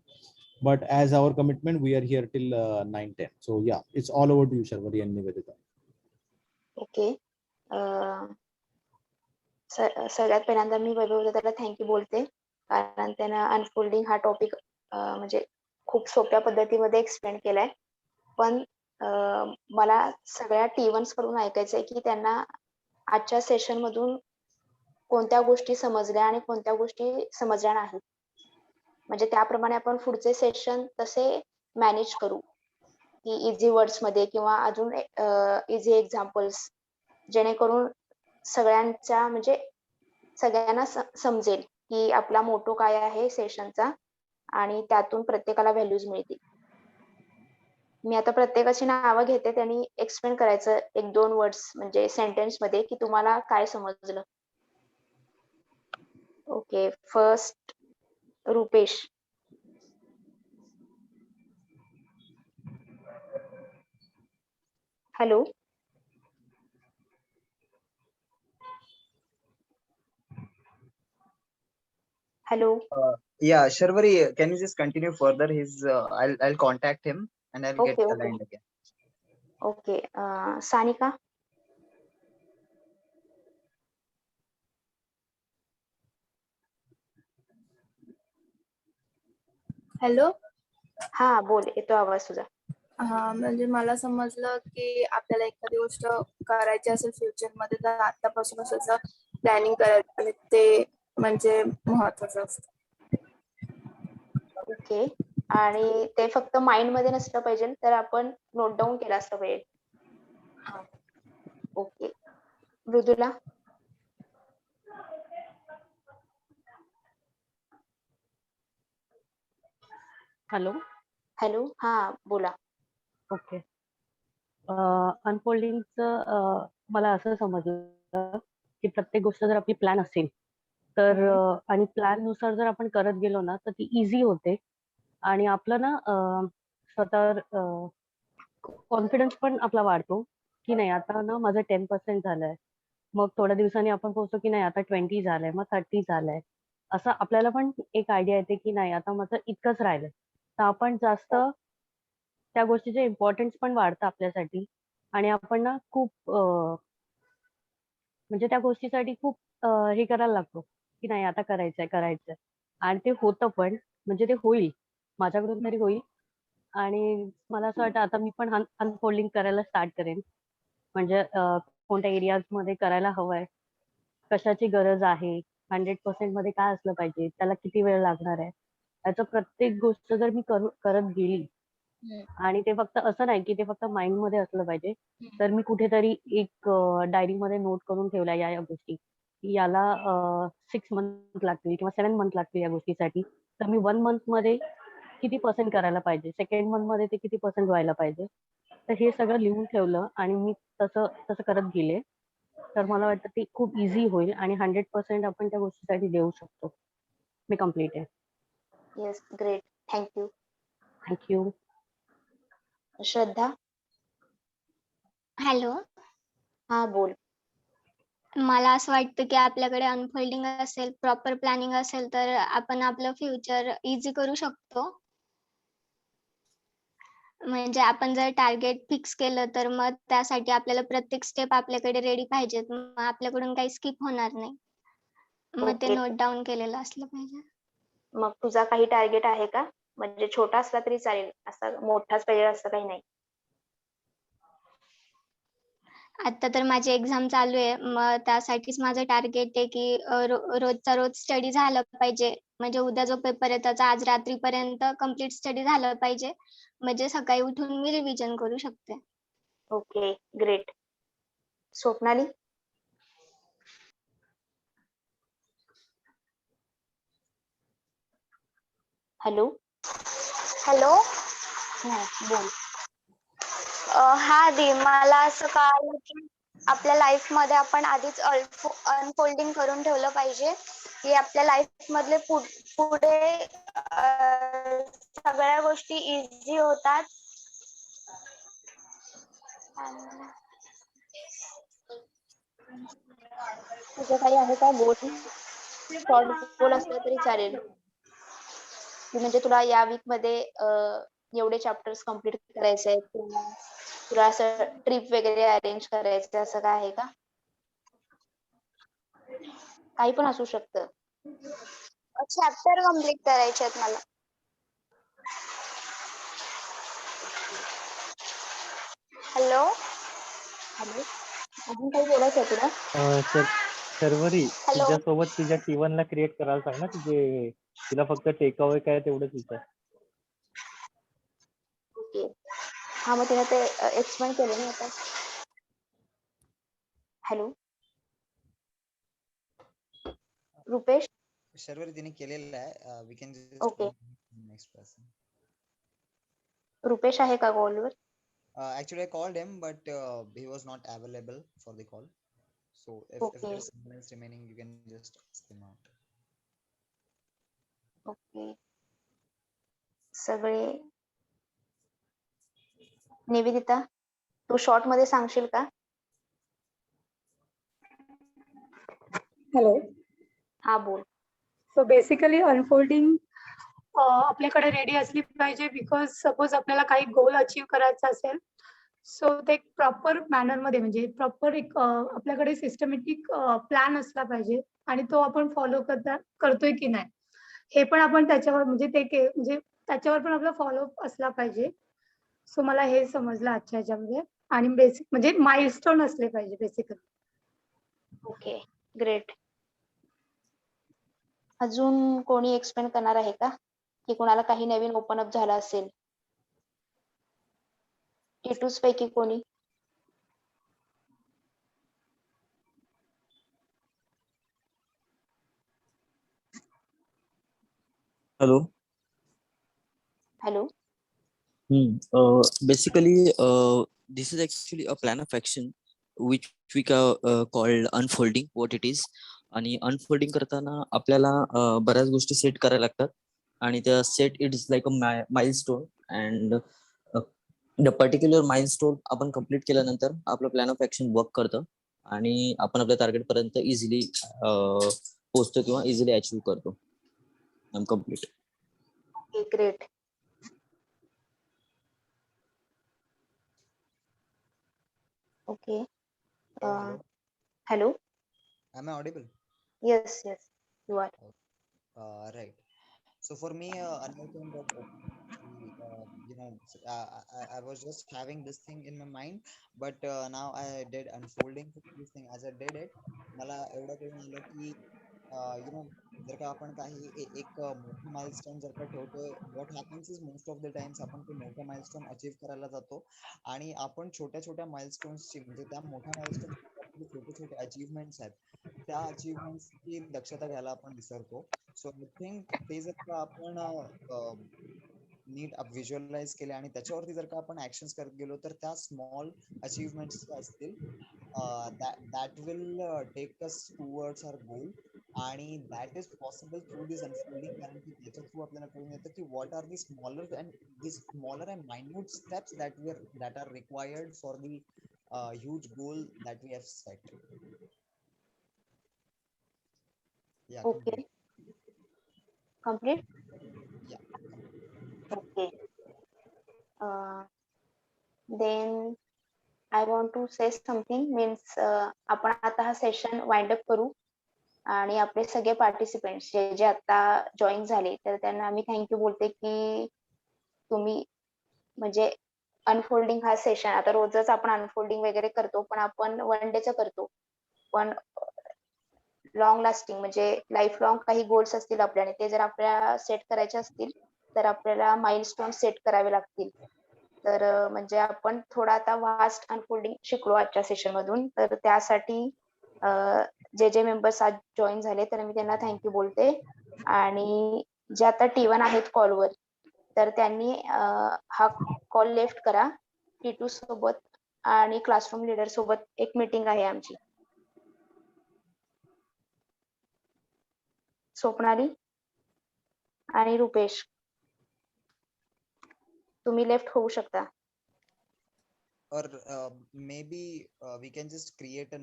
Speaker 1: But as our commitment, we are here till 9, 10. So yeah, it's all over to you, Sharvari and Nivedita.
Speaker 2: Okay सगळ्यात पहिल्यांदा मी वैभव दादाला thank you बोलते, कारण त्यानं unfolding हा topic म्हणजे खूप सोप्या पद्धतीमध्ये एक्सप्लेन केलाय. पण मला सगळ्या T1s कडून ऐकायचंय की त्यांना आजच्या सेशन मधून कोणत्या गोष्टी समजल्या आणि कोणत्या गोष्टी समजल्या नाहीत. म्हणजे त्याप्रमाणे आपण पुढचे सेशन तसे मॅनेज करू की इझी वर्ड्स मध्ये किंवा अजून इझी एक्झाम्पल्स, जेणेकरून सगळ्यांना समजेल की आपला मोटो काय आहे सेशनचा आणि त्यातून प्रत्येकाला व्हॅल्यूज मिळतील. मी आता प्रत्येकाची नावं घेते, त्यांनी एक्सप्लेन करायचं 1-2 वर्ड्स म्हणजे सेंटेन्स मध्ये की तुम्हाला काय समजलं. Okay, first Rupesh. Hello. Hello.
Speaker 7: Yeah, Sharvari, can you just continue further? I'll contact him and I'll get
Speaker 2: Okay.
Speaker 7: aligned again.
Speaker 2: Okay. Sanika.
Speaker 5: Hello.
Speaker 2: हा बोल, येतो आवाज तुझा.
Speaker 5: हा, म्हणजे मला समजलं की आपल्याला एखादी गोष्ट करायची असेल फ्युचर मध्ये तर आतापासूनच असं प्लॅनिंग करायचं आणि ते म्हणजे महत्वाचं असतं.
Speaker 2: ओके. आणि ते फक्त माइंड मध्ये नसलं पाहिजे, तर आपण नोट डाऊन केलं असलं पाहिजे. ओके. मृदुला.
Speaker 10: हॅलो.
Speaker 2: हॅलो, हा बोला.
Speaker 10: ओके. अनफोल्डिंगचं मला असं समजलं की प्रत्येक गोष्ट जर आपली प्लॅन असेल तर आणि प्लॅन नुसार जर आपण करत गेलो ना तर ती इझी होते आणि आपलं ना स्वतःवर कॉन्फिडन्स पण आपला वाढतो की नाही आता ना माझं 10% झालंय. मग थोड्या दिवसांनी आपण पोहोचतो की नाही आता 20 झालंय, मग 30 झालंय. असं आपल्याला पण एक आयडिया येते की नाही आता माझं इतकंच राहिलंय. तर आपण जास्त त्या गोष्टीचे इम्पॉर्टन्स पण वाढतं आपल्यासाठी आणि आपण ना खूप म्हणजे त्या गोष्टीसाठी खूप हे करायला लागतो की नाही आता करायचंय आणि ते होतं पण म्हणजे ते होईल. माझ्याकडून तरी होईल आणि मला असं वाटतं आता मी पण अनफोल्डिंग करायला स्टार्ट करेन. म्हणजे कोणत्या एरियाजमध्ये करायला हवंय, कशाची गरज आहे, 100% मध्ये काय असलं पाहिजे, त्याला किती वेळ लागणार आहे. याचं प्रत्येक गोष्ट जर मी करत गेली आणि ते फक्त असं नाही की ते फक्त माइंडमध्ये असलं पाहिजे. तर मी कुठेतरी एक डायरीमध्ये नोट करून ठेवल्या या गोष्टी, की याला 6 मंथ लागतील किंवा 7 मंथ लागतील या गोष्टीसाठी. तर मी 1 मंथमध्ये किती पर्सेंट करायला पाहिजे, सेकंड मंथमध्ये ते किती पर्सेंट व्हायला पाहिजे. तर हे सगळं लिहून ठेवलं आणि मी तसं तसं करत गेले. तर मला वाटतं ते खूप इझी होईल आणि 100% आपण त्या गोष्टीसाठी देऊ शकतो. मी कंप्लीट आहे.
Speaker 2: Yes, great. थँक्यू.
Speaker 10: थँक्यू.
Speaker 2: श्रद्धा,
Speaker 11: हॅलो.
Speaker 2: हा बोल.
Speaker 11: मला असं वाटतं की आपल्याकडे अनफोल्डिंग असेल, प्रॉपर प्लॅनिंग असेल तर आपण आपलं फ्युचर इझी करू शकतो. म्हणजे आपण जर टार्गेट फिक्स केलं तर मग त्यासाठी आपल्याला प्रत्येक स्टेप आपल्याकडे रेडी पाहिजेत. मग आपल्याकडून काही स्किप होणार नाही. मग ते
Speaker 2: ओके.
Speaker 11: नोट डाउन केलेलं असलं पाहिजे.
Speaker 2: मग तुझा काही टार्गेट आहे का? म्हणजे छोटा असला तरी चालेल, असा मोठाच पाहिजे असं काही नाही.
Speaker 11: आता तर माझी एक्झाम चालू आहे. मग त्यासाठीच माझं टार्गेट आहे की रोजचा रोज स्टडी झालं पाहिजे. म्हणजे उद्या जो पेपर आहे त्याचा आज रात्रीपर्यंत कंप्लीट स्टडी झालं पाहिजे. म्हणजे सकाळी उठून मी रिव्हिजन करू शकते.
Speaker 2: Okay, great. Swapnali, hello.
Speaker 12: Hello.
Speaker 2: हा बोल.
Speaker 12: हा दी, मला असं कळालं की आपल्या लाईफ मध्ये आपण आधीच अनफोल्डिंग करून ठेवलं पाहिजे की आपल्या लाईफ मधले पुढे सगळ्या गोष्टी इझी होतात.
Speaker 2: तुझं काही आहे का बोल? शॉर्ट बोल असलं तरी चालेल. की म्हणजे तुला या वीक मध्ये एवढे चॅप्टर्स कम्प्लीट करायचे आहेत किंवा तुला असं ट्रिप वगैरे अरेंज करायचं असं काय आहे का? काही पण असू शकतं.
Speaker 12: चॅप्टर कम्प्लीट करायचे आहेत मला. हॅलो.
Speaker 2: हॅलो, अजून काही बोलायचं आहे तुला?
Speaker 4: शर्वरी,
Speaker 12: हॅलो.
Speaker 4: तुझ्यासोबत तुझ्या T1 ला क्रिएट करायला सांग ना, तिला फक्त टेक अवे काय तेवढंच विचार.
Speaker 2: ओके. हा मग तिने ते एक्सप्लेन केलं ना आता. हॅलो, रुपेश.
Speaker 13: शर्वरी तिने केलेलं आहे. We can just
Speaker 2: okay.
Speaker 13: Next person.
Speaker 2: Rupesh आहे का कॉलवर?
Speaker 13: Actually, I called him, but he was not available for the call. So if
Speaker 2: okay.
Speaker 13: there is someone else remaining, you can just ask him out.
Speaker 2: Okay. सगळे. निवेदिता, तू short मध्ये सांगशील का?
Speaker 9: Hello.
Speaker 2: हा बोल.
Speaker 9: So basically unfolding आपल्याकडे ready असली पाहिजे, because suppose आपल्याला काही गोल अचीव करायचा असेल, सो ते प्रॉपर मॅनर मध्ये म्हणजे प्रॉपर एक आपल्याकडे सिस्टमॅटिक प्लॅन असला पाहिजे आणि तो आपण फॉलो करतोय की नाही हे पण आपण त्याच्यावर म्हणजे म्हणजे त्याच्यावर पण आपला फॉलोअप असला पाहिजे. सो मला हे समजलं आजच्या ह्याच्यामध्ये. आणि बेसिक म्हणजे माइलस्टोन असले पाहिजे बेसिकली.
Speaker 2: Okay, great. अजून कोणी एक्सप्लेन करणार आहे का? की कोणाला काही नवीन ओपन अप झालं असेल? टीटूस पैकी कोणी?
Speaker 14: Hello.
Speaker 2: Hello.
Speaker 8: Basically, this is actually a plan of action which we called unfolding, what it is. आणि अनफोल्डिंग करताना आपल्याला बऱ्याच गोष्टी सेट करायला लागतात आणि त्या set it is like a milestone and the particular milestone आपण कम्प्लीट केल्यानंतर आपलं प्लॅन ऑफ ऍक्शन वर्क करतं आणि आपण आपल्या टार्गेट पर्यंत इझिली पोहोचतो किंवा इझिली अचीव्ह करतो. I am complete.
Speaker 2: Okay, great. Okay.
Speaker 13: Hello.
Speaker 2: Hello.
Speaker 13: Am I audible?
Speaker 2: Yes, yes, you are.
Speaker 13: Right. So for me, another thing that I was just having this thing in my mind, but now I did unfolding this thing. As I did it, मला एवढं कळून आलं की जर का आपण काही एक मोठं माइलस्टोन जर का ठेवतोय, what happens is most of the times आपण ते मोठं माइलस्टोन अचीव्ह करायला जातो आणि आपण छोट्या छोट्या माइलस्टोन्सची म्हणजे त्या मोठ्या माइलस्टोन छोटे छोटे अचीवमेंट्स आहेत त्या अचीवमेंट्सची दक्षता घ्यायला आपण विसरतो. सो आय थिंक ते जर का आपण नीट व्हिज्युअलाइज केले आणि त्याच्यावरती जर का आपण ऍक्शन्स करत गेलो तर त्या स्मॉल अचीवमेंट्स असतील that will take us towards our goal आणि that is possible through this unfolding कारण की त्याच्या थ्रू आपल्याला कळून येतं की what are the smaller and minute steps that are required for the huge goal that we have set. Yeah,
Speaker 2: okay. Complete.
Speaker 13: yeah.
Speaker 2: Okay. Then I want to say something means आपण आता हा session wind up करू आणि आपले सगळे participants जे जे आता जॉईन झाले तर त्यांना आम्ही थँक्यू बोलते की तुम्ही म्हणजे अनफोल्डिंग हा सेशन आता रोजच आपण अनफोल्डिंग वगैरे करतो पण आपण वन डेचं करतो पण लॉंग लास्टिंग म्हणजे लाईफ लॉंग काही गोल्स असतील आपल्याला ते जर आपल्याला सेट करायचे असतील तर आपल्याला माइलस्टोन सेट करावे लागतील. तर म्हणजे आपण थोडा आता वास्ट अनफोल्डिंग शिकलो आजच्या सेशन मधून तर त्यासाठी जे जे मेंबर्स आज जॉईन झाले तर मी त्यांना थँक्यू बोलते आणि जे आता T1 आहेत कॉलवर तर त्यांनी हा कॉल लेफ्ट करा. T2 सोबत आणि क्लासरूम लीडर सोबत एक मीटिंग आहे आमची. स्वप्नाली आणि रुपेश तुम्ही लेफ्ट होऊ शकता.
Speaker 13: Or maybe we can just create a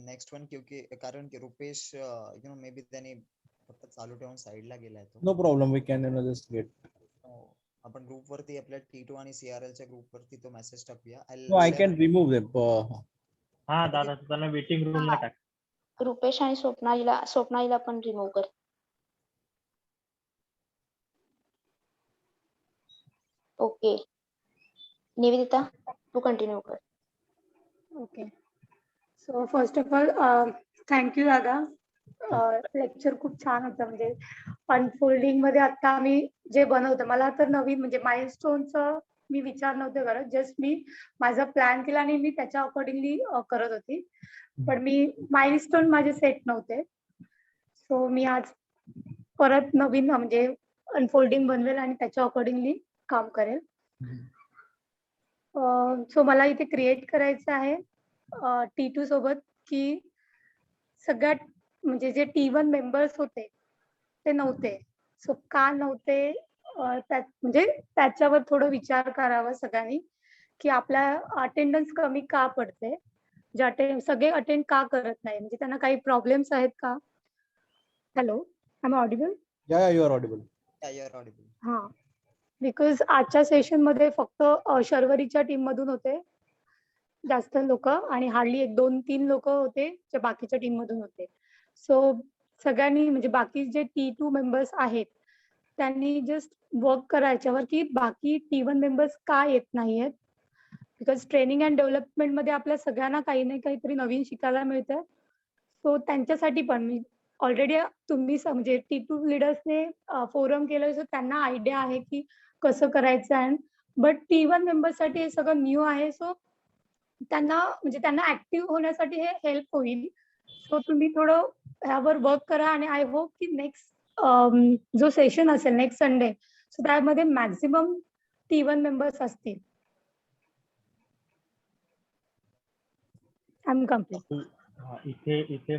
Speaker 13: next one क्योंकि कारण की रुपेश maybe त्याने फक्त चालू ठेवून साइडला गेलाय तो.
Speaker 1: No problem, we can just get.
Speaker 13: आपण ग्रुप वरती आपल्या T2 आणि CRL च्या ग्रुप वरती तो मेसेज टाकूया.
Speaker 1: No, I can remove them.
Speaker 4: हा दादा त्यांना वेटिंग रूमला टाक.
Speaker 2: रुपेश आणि स्वप्नालीला पण रिमूव्ह कर. ओके. निवेदिता तू कंटिन्यू कर.
Speaker 9: Okay. So first of all thank you दादा. लेक्चर खूप छान होतं म्हणजे अनफोल्डिंग मध्ये आता आम्ही जे बनवतो मला तर नवीन म्हणजे माइलस्टोनचं मी विचार नव्हते करत. जस्ट मी माझा प्लॅन केला आणि मी त्याच्या अकॉर्डिंगली करत होती पण मी माइलस्टोन माझे सेट नव्हते. सो मी आज परत नवीन म्हणजे अनफोल्डिंग बनवेल आणि त्याच्या अकॉर्डिंगली काम करेल. सो मला इथे क्रिएट करायचं आहे T2 सोबत की सगळ्यात म्हणजे जे T1 मेंबर्स होते ते नव्हते. सो का नव्हते म्हणजे त्याच्यावर थोडं विचार करावा सगळ्यांनी की आपल्या अटेंडन्स कमी का पडते. जे सगळे अटेंड का करत नाही म्हणजे त्यांना काही प्रॉब्लेम्स आहेत का. Hello, I am audible?
Speaker 1: Yeah you R Audible.
Speaker 9: हा, बिकॉज आजच्या सेशन मध्ये फक्त शर्वरीच्या टीम मधून होते जास्त लोक आणि हार्डली 1-2-3 लोक होते जे बाकीच्या टीम मधून होते. सो सगळ्यांनी म्हणजे बाकी जे T2 मेंबर्स आहेत त्यांनी जस्ट वर्क करायच्यावर की बाकी T1 मेंबर्स का येत नाहीयेत. बिकॉज ट्रेनिंग अँड डेव्हलपमेंट मध्ये आपल्या सगळ्यांना काही ना काहीतरी नवीन शिकायला मिळतं. सो त्यांच्यासाठी पण मी ऑलरेडी तुम्ही म्हणजे T2 लीडर्सने फोरम केलं सो त्यांना आयडिया आहे की कसं करायचं आहे. बट T1 मेंबर्ससाठी हे सगळं न्यू आहे. सो त्यांना ऍक्टिव्ह होण्यासाठी हे हेल्प होईल. सो तुम्ही थोडं ह्यावर वर्क करा आणि आय होप की नेक्स्ट जो सेशन असेल नेक्स्ट संडे सो त्यामध्ये मॅक्झिमम T1 मेंबर्स असतील. I am complete.
Speaker 4: इथे